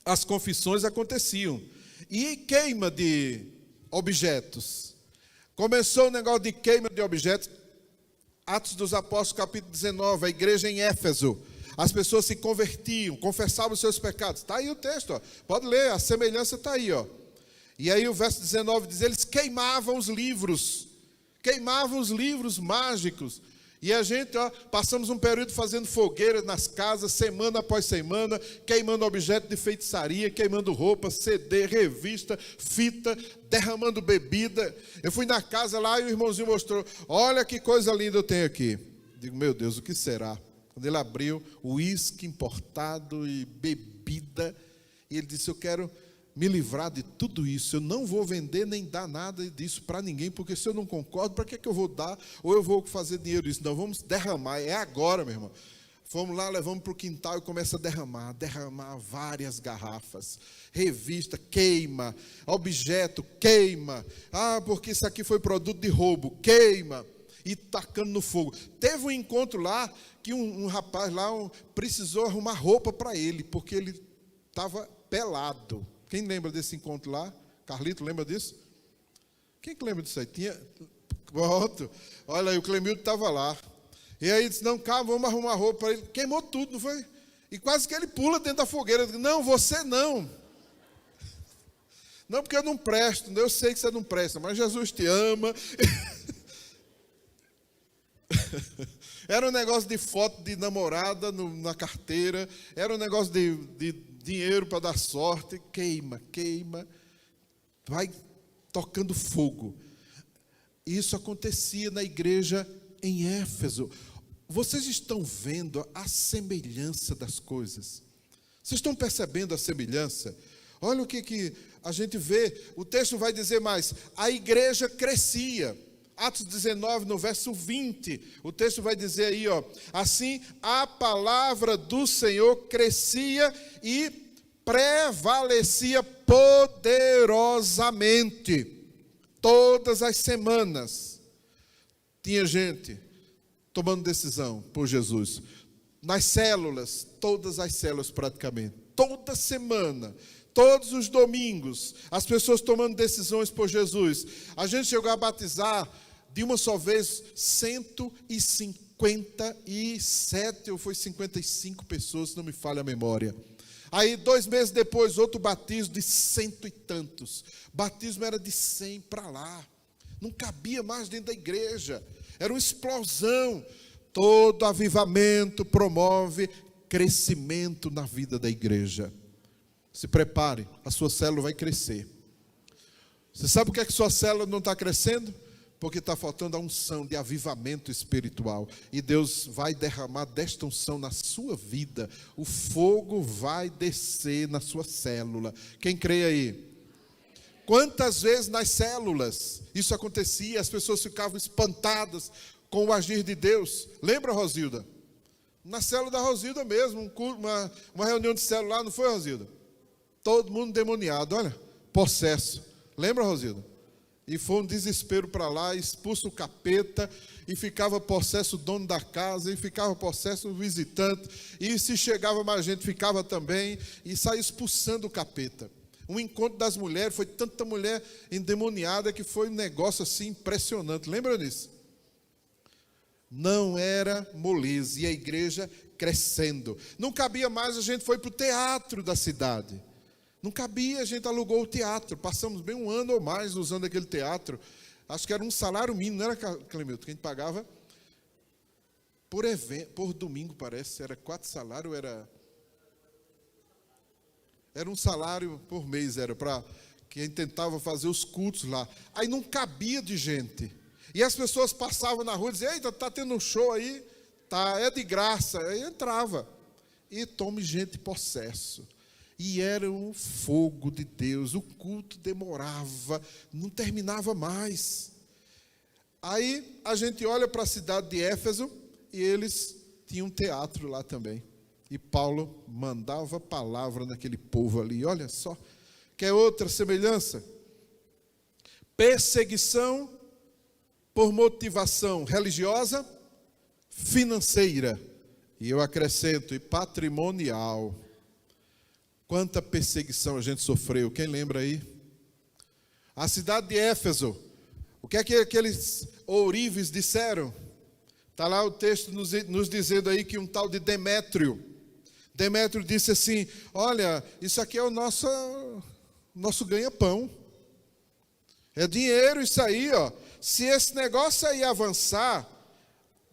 As confissões aconteciam. E queima de objetos. Começou o negócio de queima de objetos. Atos dos Apóstolos, capítulo 19, a igreja em Éfeso. As pessoas se convertiam, confessavam os seus pecados. Está aí o texto, ó. Pode ler, a semelhança está aí, ó. E aí o verso 19 diz, eles queimavam os livros mágicos. E a gente, ó, passamos um período fazendo fogueiras nas casas, semana após semana, queimando objeto de feitiçaria, queimando roupa, CD, revista, fita, derramando bebida. Eu fui na casa lá e o irmãozinho mostrou, olha que coisa linda eu tenho aqui. Digo, meu Deus, o que será? Quando ele abriu, uísque importado e bebida, e ele disse, eu quero me livrar de tudo isso, eu não vou vender nem dar nada disso para ninguém, porque se eu não concordo, para que eu vou dar, ou eu vou fazer dinheiro disso? Não, vamos derramar, é agora, meu irmão. Fomos lá, levamos para o quintal e começa a derramar várias garrafas, revista, queima, objeto, queima, porque isso aqui foi produto de roubo, queima, e tacando no fogo. Teve um encontro lá, que um rapaz lá precisou arrumar roupa para ele, porque ele estava pelado. Quem lembra desse encontro lá? Carlito, lembra disso? Quem que lembra disso aí? Pronto. Olha aí, o Clemildo estava lá. E aí disse, não, calma, vamos arrumar roupa para ele. Queimou tudo, não foi? E quase que ele pula dentro da fogueira. Digo, não, você não. Não, porque eu não presto. Eu sei que você não presta, mas Jesus te ama. Era um negócio de foto de namorada na carteira. Era um negócio de dinheiro para dar sorte, queima, vai tocando fogo. Isso acontecia na igreja em Éfeso. Vocês estão vendo a semelhança das coisas? Vocês estão percebendo a semelhança? Olha o que a gente vê, o texto vai dizer mais, a igreja crescia. Atos 19, no verso 20, o texto vai dizer aí, ó, assim a palavra do Senhor crescia e prevalecia poderosamente. Todas as semanas tinha gente tomando decisão por Jesus. Nas células, todas as células praticamente, toda semana, todos os domingos, as pessoas tomando decisões por Jesus. A gente chegou a batizar de uma só vez 157 ou foi 55 pessoas, se não me falha a memória. Aí 2 meses depois, outro batismo de 100 e tantos. Batismo era de 100 para lá. Não cabia mais dentro da igreja. Era uma explosão. Todo avivamento promove crescimento na vida da igreja. Se prepare, a sua célula vai crescer. Você sabe por que sua célula não está crescendo? Porque está faltando a unção de avivamento espiritual. E Deus vai derramar desta unção na sua vida. O fogo vai descer na sua célula. Quem crê aí? Quantas vezes nas células isso acontecia, as pessoas ficavam espantadas com o agir de Deus. Lembra, Rosilda? Na célula da Rosilda mesmo, uma reunião de célula lá, não foi, Rosilda? Todo mundo demoniado, olha, possesso. Lembra, Rosilda? E foi um desespero para lá, expulso o capeta, e ficava possesso o dono da casa, e ficava possesso o visitante, e se chegava mais gente, ficava também, e saía expulsando o capeta. Um encontro das mulheres, foi tanta mulher endemoniada, que foi um negócio assim impressionante. Lembra disso? Não era moleza, e a igreja crescendo. Não cabia mais, a gente foi para o teatro da cidade. Não cabia, a gente alugou o teatro. Passamos bem 1 ano ou mais usando aquele teatro. Acho que era um salário mínimo, não era, Clemilton, que a gente pagava por evento, por domingo, parece. Era 4 salários, era um salário por mês, era para quem tentava fazer os cultos lá. Aí não cabia de gente. E as pessoas passavam na rua e diziam, eita, está tendo um show aí, tá, é de graça. Aí entrava. E tome gente possesso. E era um fogo de Deus, o culto demorava, não terminava mais. Aí a gente olha para a cidade de Éfeso e eles tinham um teatro lá também. E Paulo mandava palavra naquele povo ali, olha só. Quer outra semelhança? Perseguição por motivação religiosa, financeira. E eu acrescento, e patrimonial. Quanta perseguição a gente sofreu, quem lembra aí? A cidade de Éfeso, O que é que aqueles ourives disseram? Está lá o texto nos dizendo aí que um tal de Demétrio disse assim: olha, isso aqui é o nosso ganha-pão. É dinheiro isso aí, ó. Se esse negócio aí avançar,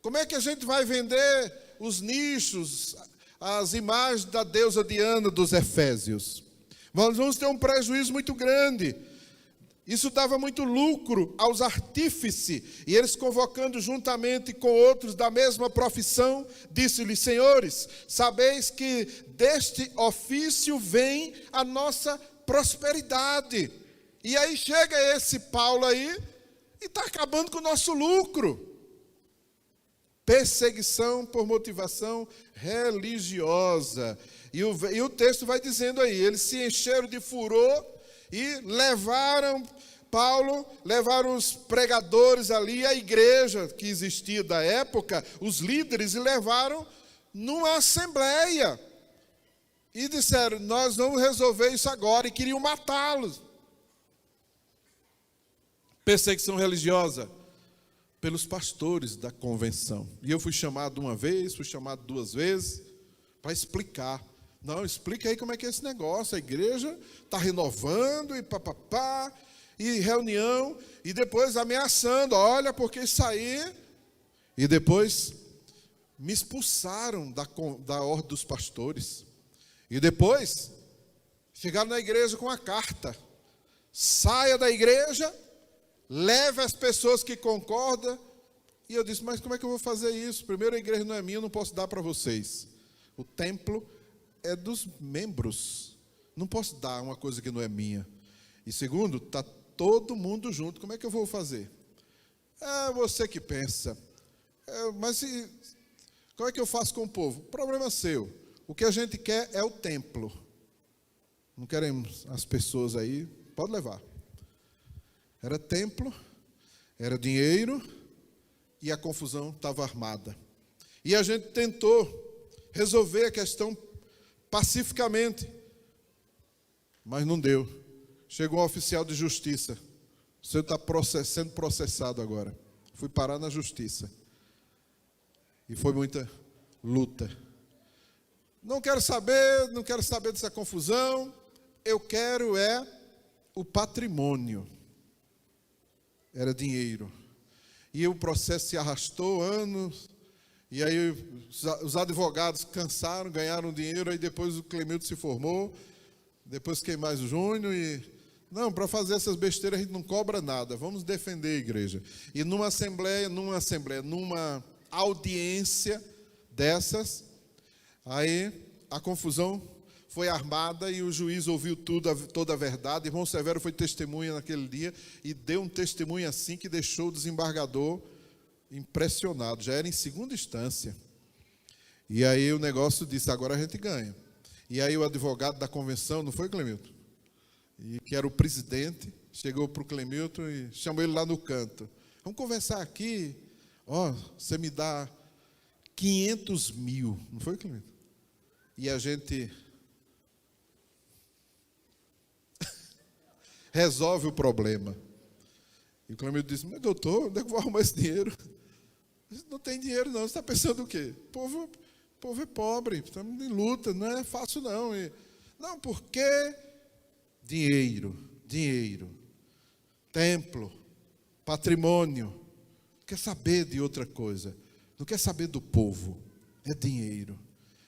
como é que a gente vai vender os nichos, as imagens da deusa Diana dos Efésios? Nós vamos ter um prejuízo muito grande. Isso dava muito lucro aos artífices, e eles, convocando juntamente com outros da mesma profissão, disse-lhes: senhores, sabeis que deste ofício vem a nossa prosperidade. E aí chega esse Paulo aí e está acabando com o nosso lucro. Perseguição por motivação religiosa. E o texto vai dizendo aí: eles se encheram de furor e levaram Paulo, levaram os pregadores ali, a igreja que existia da época, os líderes, e levaram numa assembleia. E disseram: nós vamos resolver isso agora, e queriam matá-los. Perseguição religiosa pelos pastores da convenção. E eu fui chamado uma vez, fui chamado duas vezes, para explicar. Não, explica aí como é que é esse negócio. A igreja está renovando e papapá, e reunião, e depois ameaçando: olha, porque isso aí. E depois me expulsaram da ordem dos pastores. E depois chegaram na igreja com a carta: saia da igreja, leve as pessoas que concordam. E eu disse: mas como é que eu vou fazer isso? Primeiro, a igreja não é minha, eu não posso dar para vocês. O templo é dos membros, não posso dar uma coisa que não é minha. E segundo, está todo mundo junto, como é que eu vou fazer? É você que pensa. Mas como é que eu faço com o povo? Problema seu. O que a gente quer é o templo. Não queremos as pessoas aí, pode levar. Era templo, era dinheiro, e a confusão estava armada. E a gente tentou resolver a questão pacificamente, mas não deu. Chegou um oficial de justiça: o senhor está sendo processado agora. Fui parar na justiça. E foi muita luta. Não quero saber dessa confusão. Eu quero o patrimônio. Era dinheiro. E o processo se arrastou anos. E aí os advogados cansaram, ganharam dinheiro. Aí depois o Clemilton se formou. Depois quem mais? O Júnior. E não, para fazer essas besteiras a gente não cobra nada. Vamos defender a igreja. E numa audiência dessas, aí a confusão foi armada e o juiz ouviu toda a verdade. Irmão Severo foi testemunha naquele dia e deu um testemunho assim que deixou o desembargador impressionado. Já era em segunda instância. E aí o negócio disse: agora a gente ganha. E aí o advogado da convenção, não foi, Clemilton? E que era o presidente, chegou para o Clemilton e chamou ele lá no canto: vamos conversar aqui. Você me dá 500 mil. Não foi, Clemilton? E a gente resolve o problema. E o Clemilton disse: mas doutor, onde é que eu vou arrumar esse dinheiro? Não tem dinheiro não. Você está pensando o quê? O povo é pobre, estamos em luta, não é fácil não. Não, porque dinheiro, templo, patrimônio. Não quer saber de outra coisa. Não quer saber do povo. É dinheiro.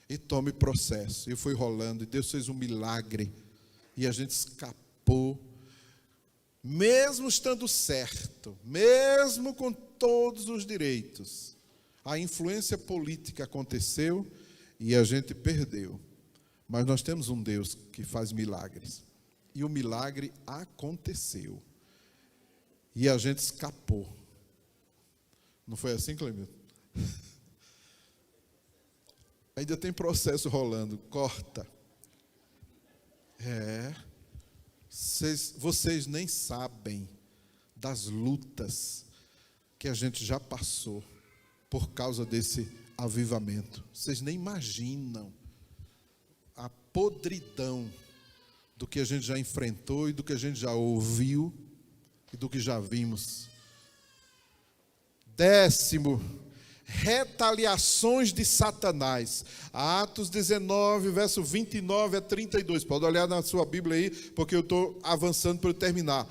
E tome processo. E foi rolando. E Deus fez um milagre. E a gente escapou. Mesmo estando certo. Mesmo com todos os direitos. A influência política aconteceu. E a gente perdeu. Mas nós temos um Deus que faz milagres. E o milagre aconteceu. E a gente escapou. Não foi assim, Clemilton? Ainda tem processo rolando. Corta. Vocês nem sabem das lutas que a gente já passou por causa desse avivamento. Vocês nem imaginam a podridão do que a gente já enfrentou e do que a gente já ouviu e do que já vimos. 10º, retaliações de Satanás. Atos 19, verso 29 a 32. Pode olhar na sua Bíblia aí, porque eu estou avançando para eu terminar.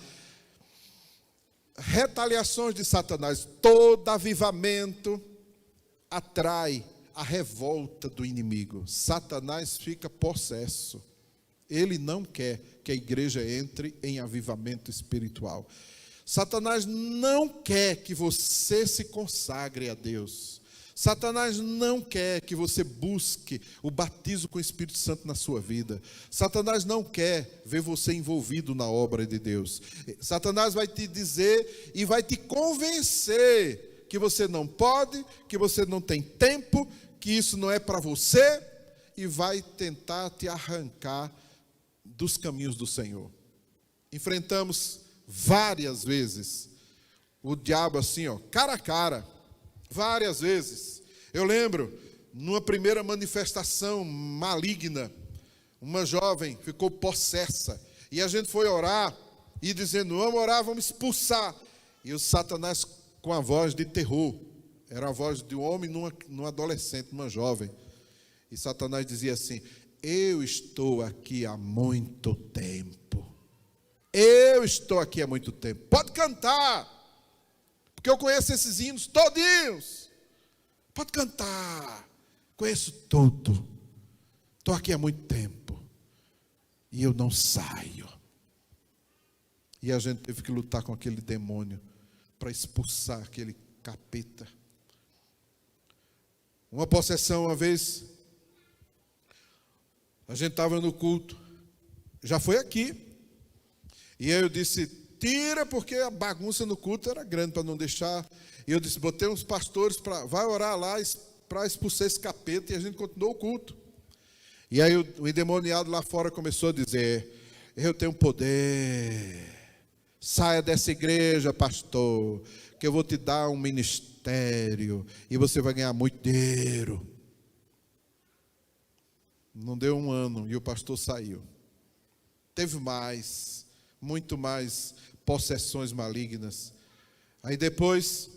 Retaliações de Satanás. Todo avivamento atrai a revolta do inimigo. Satanás fica possesso. Ele não quer que a igreja entre em avivamento espiritual. Satanás não quer que você se consagre a Deus. Satanás não quer que você busque o batismo com o Espírito Santo na sua vida. Satanás não quer ver você envolvido na obra de Deus. Satanás vai te dizer e vai te convencer que você não pode, que você não tem tempo, que isso não é para você, e vai tentar te arrancar dos caminhos do Senhor. Enfrentamos várias vezes o diabo assim, cara a cara, várias vezes. Eu lembro, numa primeira manifestação maligna, uma jovem ficou possessa, e a gente foi orar, e dizendo, vamos orar, vamos expulsar, e o Satanás com a voz de terror, era a voz de um homem numa adolescente, numa jovem, e Satanás dizia assim, eu estou aqui há muito tempo. Eu estou aqui há muito tempo. Pode cantar, porque eu conheço esses hinos todinhos. Pode cantar, conheço tudo. Estou aqui há muito tempo e eu não saio. E a gente teve que lutar com aquele demônio para expulsar aquele capeta. Uma possessão, uma vez, a gente estava no culto, já foi aqui. E aí eu disse, tira, porque a bagunça no culto era grande para não deixar. E eu disse, botei uns pastores, vai orar lá para expulsar esse capeta, e a gente continuou o culto. E aí o endemoniado lá fora começou a dizer, eu tenho poder, saia dessa igreja, pastor, que eu vou te dar um ministério, e você vai ganhar muito dinheiro. Não deu um ano, e o pastor saiu. Teve mais, muito mais possessões malignas. Aí depois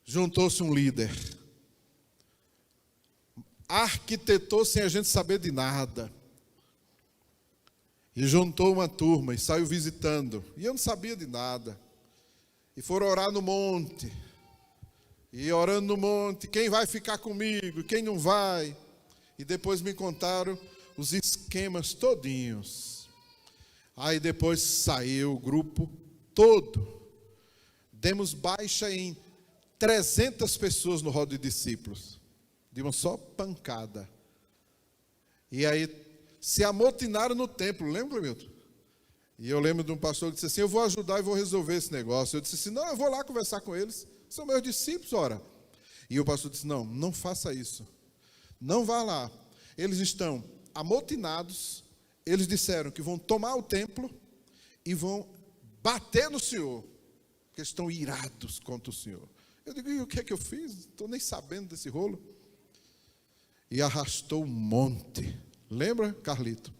juntou-se um líder, arquitetou sem a gente saber de nada, e juntou uma turma e saiu visitando, e eu não sabia de nada, e foram orar no monte, e orando no monte, quem vai ficar comigo, quem não vai, e depois me contaram os esquemas todinhos. Aí depois saiu o grupo todo. Demos baixa em 300 pessoas no rol de discípulos. De uma só pancada. E aí se amotinaram no templo, lembra, Milton? E eu lembro de um pastor que disse assim, eu vou ajudar e vou resolver esse negócio. Eu disse assim, não, eu vou lá conversar com eles. São meus discípulos, ora. E o pastor disse, não, não faça isso. Não vá lá. Eles estão amotinados. Eles disseram que vão tomar o templo e vão bater no Senhor, porque estão irados contra o Senhor. Eu digo, e o que é que eu fiz? Não estou nem sabendo desse rolo. E arrastou um monte. Lembra, Carlito?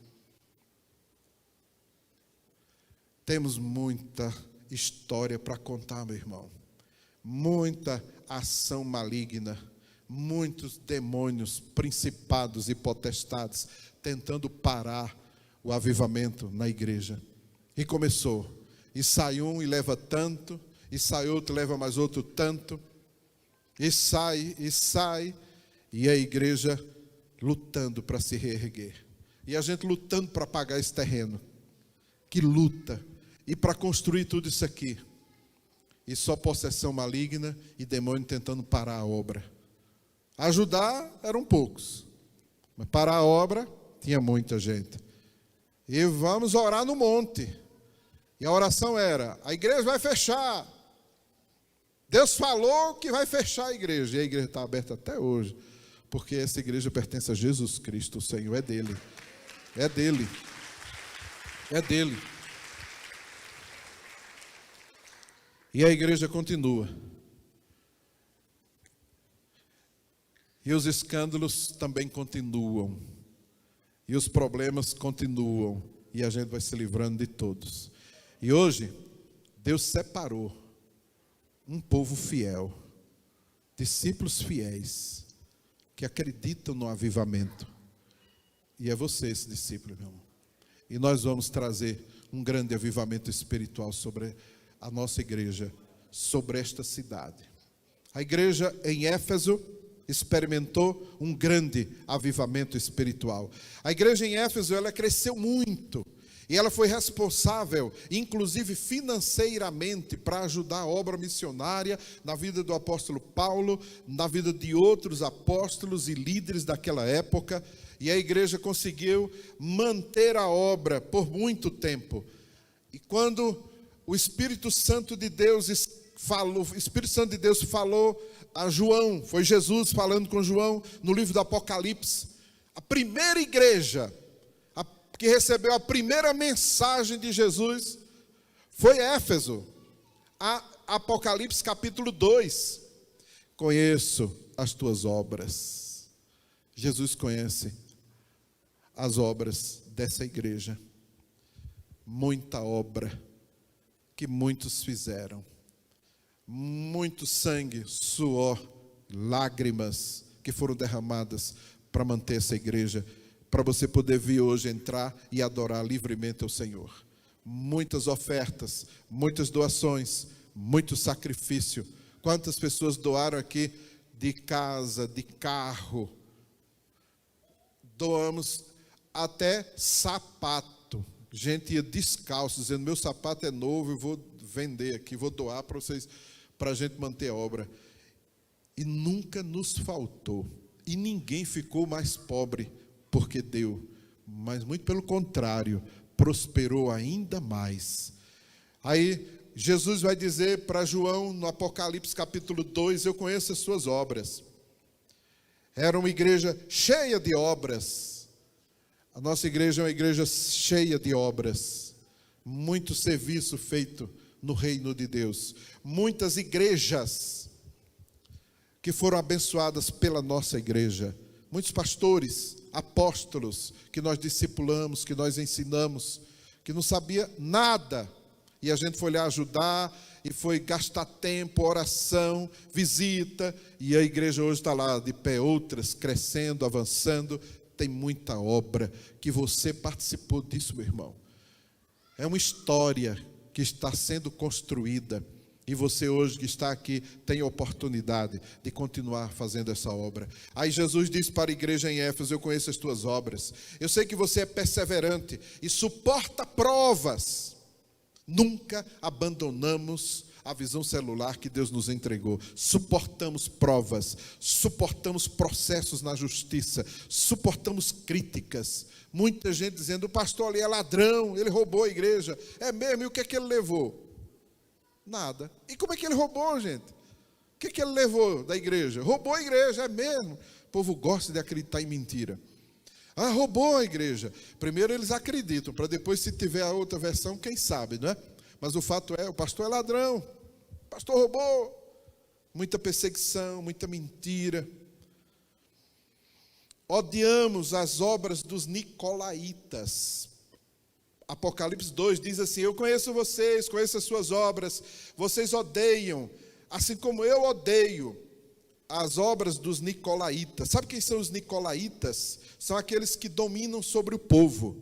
Temos muita história para contar, meu irmão. Muita ação maligna. Muitos demônios, principados e potestades, tentando parar o avivamento na igreja. E começou. E sai um e leva tanto, e sai outro e leva mais outro tanto, e sai, e a igreja lutando para se reerguer. E a gente lutando para pagar esse terreno. Que luta. E para construir tudo isso aqui. E só possessão maligna e demônio tentando parar a obra. Ajudar eram poucos. Mas parar a obra, tinha muita gente. E vamos orar no monte. E a oração era, a igreja vai fechar. Deus falou que vai fechar a igreja. E a igreja está aberta até hoje. Porque essa igreja pertence a Jesus Cristo, o Senhor é dele. É dele. É dele. E a igreja continua. E os escândalos também continuam. E os problemas continuam. E a gente vai se livrando de todos. E hoje, Deus separou um povo fiel, discípulos fiéis, que acreditam no avivamento. E é você esse discípulo, meu irmão. E nós vamos trazer um grande avivamento espiritual sobre a nossa igreja, sobre esta cidade. A igreja em Éfeso experimentou um grande avivamento espiritual. A igreja em Éfeso, ela cresceu muito. E ela foi responsável, inclusive financeiramente, para ajudar a obra missionária na vida do apóstolo Paulo, na vida de outros apóstolos e líderes daquela época. E a igreja conseguiu manter a obra por muito tempo. E quando o Espírito Santo de Deus falou a João, foi Jesus falando com João no livro do Apocalipse, a primeira igreja que recebeu a primeira mensagem de Jesus foi Éfeso. Apocalipse capítulo 2. Conheço as tuas obras. Jesus conhece as obras dessa igreja. Muita obra que muitos fizeram. Muito sangue, suor, lágrimas que foram derramadas para manter essa igreja, para você poder vir hoje entrar e adorar livremente ao Senhor. Muitas ofertas, muitas doações, muito sacrifício. Quantas pessoas doaram aqui de casa, de carro? Doamos até sapato. Gente ia descalço, dizendo, meu sapato é novo, eu vou vender aqui, vou doar para vocês, para a gente manter a obra. E nunca nos faltou. E ninguém ficou mais pobre porque deu, mas muito pelo contrário, prosperou ainda mais. Aí Jesus vai dizer para João no Apocalipse capítulo 2, eu conheço as suas obras. Era uma igreja cheia de obras. A nossa igreja é uma igreja cheia de obras. Muito serviço feito no reino de Deus. Muitas igrejas que foram abençoadas pela nossa igreja. Muitos pastores, apóstolos, que nós discipulamos, que nós ensinamos, que não sabia nada, e a gente foi lá ajudar, e foi gastar tempo, oração, visita, e a igreja hoje está lá de pé, outras crescendo, avançando. Tem muita obra, que você participou disso, meu irmão. É uma história que está sendo construída, e você hoje que está aqui tem a oportunidade de continuar fazendo essa obra. Aí Jesus disse para a igreja em Éfeso, eu conheço as tuas obras. Eu sei que você é perseverante e suporta provas. Nunca abandonamos a visão celular que Deus nos entregou. Suportamos provas, suportamos processos na justiça, suportamos críticas. Muita gente dizendo, o pastor ali é ladrão, ele roubou a igreja. É mesmo, e o que é que ele levou? Nada. E como é que ele roubou, gente? O que é que ele levou da igreja? Roubou a igreja, é mesmo. O povo gosta de acreditar em mentira. Ah, roubou a igreja. Primeiro eles acreditam, para depois, se tiver a outra versão, quem sabe, não é? Mas o fato é, o pastor é ladrão. O pastor roubou. Muita perseguição, muita mentira. Odiamos as obras dos nicolaítas. Apocalipse 2 diz assim, eu conheço vocês, conheço as suas obras, vocês odeiam, assim como eu odeio as obras dos nicolaítas. Sabe quem são os nicolaítas? São aqueles que dominam sobre o povo,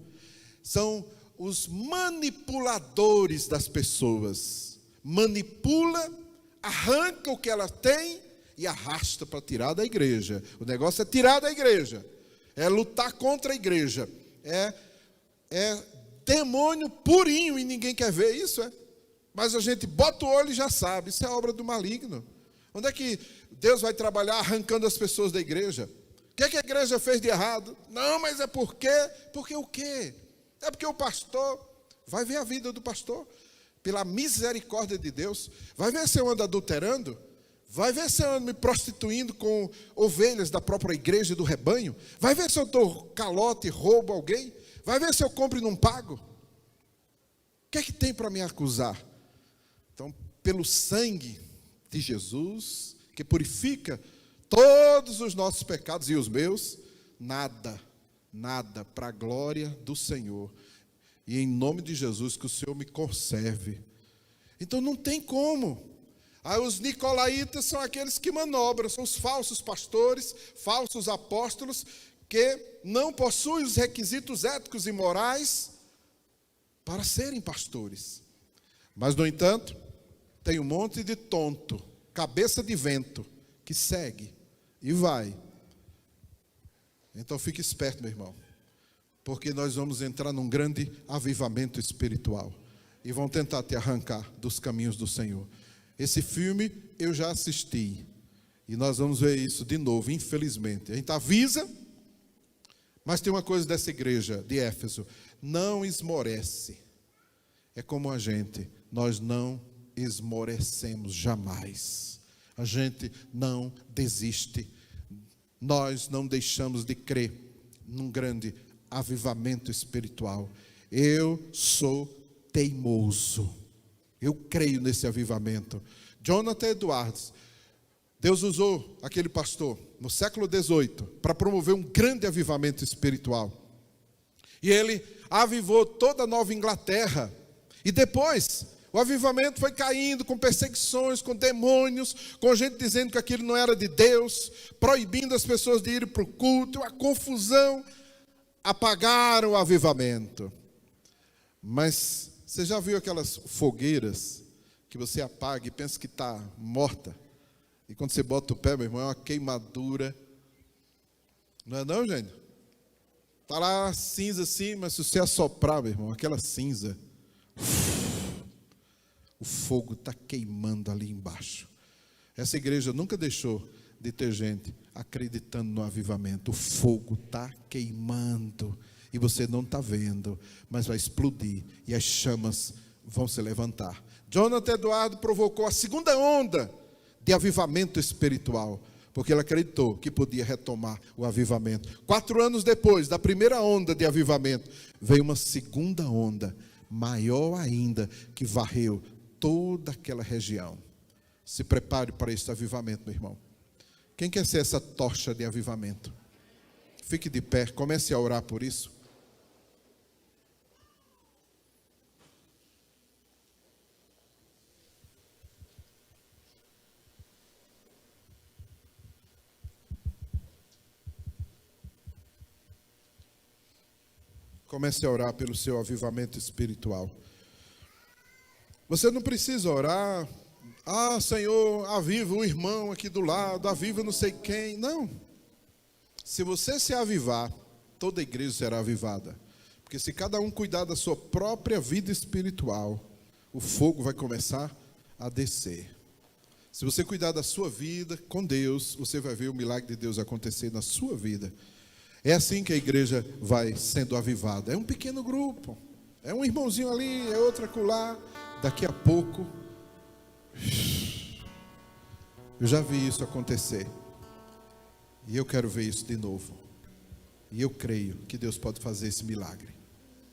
são os manipuladores das pessoas. Manipula, arranca o que ela tem e arrasta para tirar da igreja. O negócio é tirar da igreja, é lutar contra a igreja, é demônio purinho e ninguém quer ver isso, é? Mas a gente bota o olho e já sabe, isso é obra do maligno. Onde é que Deus vai trabalhar arrancando as pessoas da igreja? O que é que a igreja fez de errado? Não, mas é porque o quê? É porque o pastor, vai ver a vida do pastor, pela misericórdia de Deus, vai ver se eu ando adulterando, vai ver se eu ando me prostituindo com ovelhas da própria igreja e do rebanho, vai ver se eu dou calote e roubo alguém, vai ver se eu compro e não pago. O que é que tem para me acusar? Então, pelo sangue de Jesus, que purifica todos os nossos pecados e os meus, nada, para a glória do Senhor. E em nome de Jesus, que o Senhor me conserve. Então não tem como. Aí os nicolaítas são aqueles que manobram, são os falsos pastores, falsos apóstolos, que não possuem os requisitos éticos e morais para serem pastores. Mas, no entanto, tem um monte de tonto, cabeça de vento, que segue e vai. Então fique esperto, meu irmão, porque nós vamos entrar num grande avivamento espiritual e vão tentar te arrancar dos caminhos do Senhor. Esse filme eu já assisti e nós vamos ver isso de novo, infelizmente. A gente avisa, mas tem uma coisa dessa igreja de Éfeso: não esmorece. É como a gente, nós não esmorecemos jamais. A gente não desiste. Nós não deixamos de crer num grande avivamento espiritual. Eu sou teimoso. Eu creio nesse avivamento. Jonathan Edwards, Deus usou aquele pastor no século XVIII para promover um grande avivamento espiritual. E ele avivou toda a Nova Inglaterra. E depois, o avivamento foi caindo com perseguições, com demônios, com gente dizendo que aquilo não era de Deus, proibindo as pessoas de irem para o culto, uma confusão. Apagaram o avivamento. Mas você já viu aquelas fogueiras que você apaga e pensa que está morta? E quando você bota o pé, meu irmão, é uma queimadura. Não é não, gente? Está lá cinza assim, mas se você assoprar, meu irmão, aquela cinza, o fogo está queimando ali embaixo. Essa igreja nunca deixou de ter gente acreditando no avivamento. O fogo está queimando e você não está vendo, mas vai explodir e as chamas vão se levantar. Jonathan Edwards provocou a segunda onda de avivamento espiritual, porque ele acreditou que podia retomar o avivamento. 4 anos depois da primeira onda de avivamento, veio uma segunda onda, maior ainda, que varreu toda aquela região. Se prepare para esse avivamento, meu irmão. Quem quer ser essa tocha de avivamento? Fique de pé, comece a orar por isso. Comece a orar pelo seu avivamento espiritual. Você não precisa orar, Senhor, aviva o irmão aqui do lado, aviva não sei quem. Não. Se você se avivar, toda a igreja será avivada. Porque se cada um cuidar da sua própria vida espiritual, o fogo vai começar a descer. Se você cuidar da sua vida com Deus, você vai ver o milagre de Deus acontecer na sua vida. É assim que a igreja vai sendo avivada. É um pequeno grupo, é um irmãozinho ali, é outro acolá. Daqui a pouco, eu já vi isso acontecer. E eu quero ver isso de novo. E eu creio que Deus pode fazer esse milagre.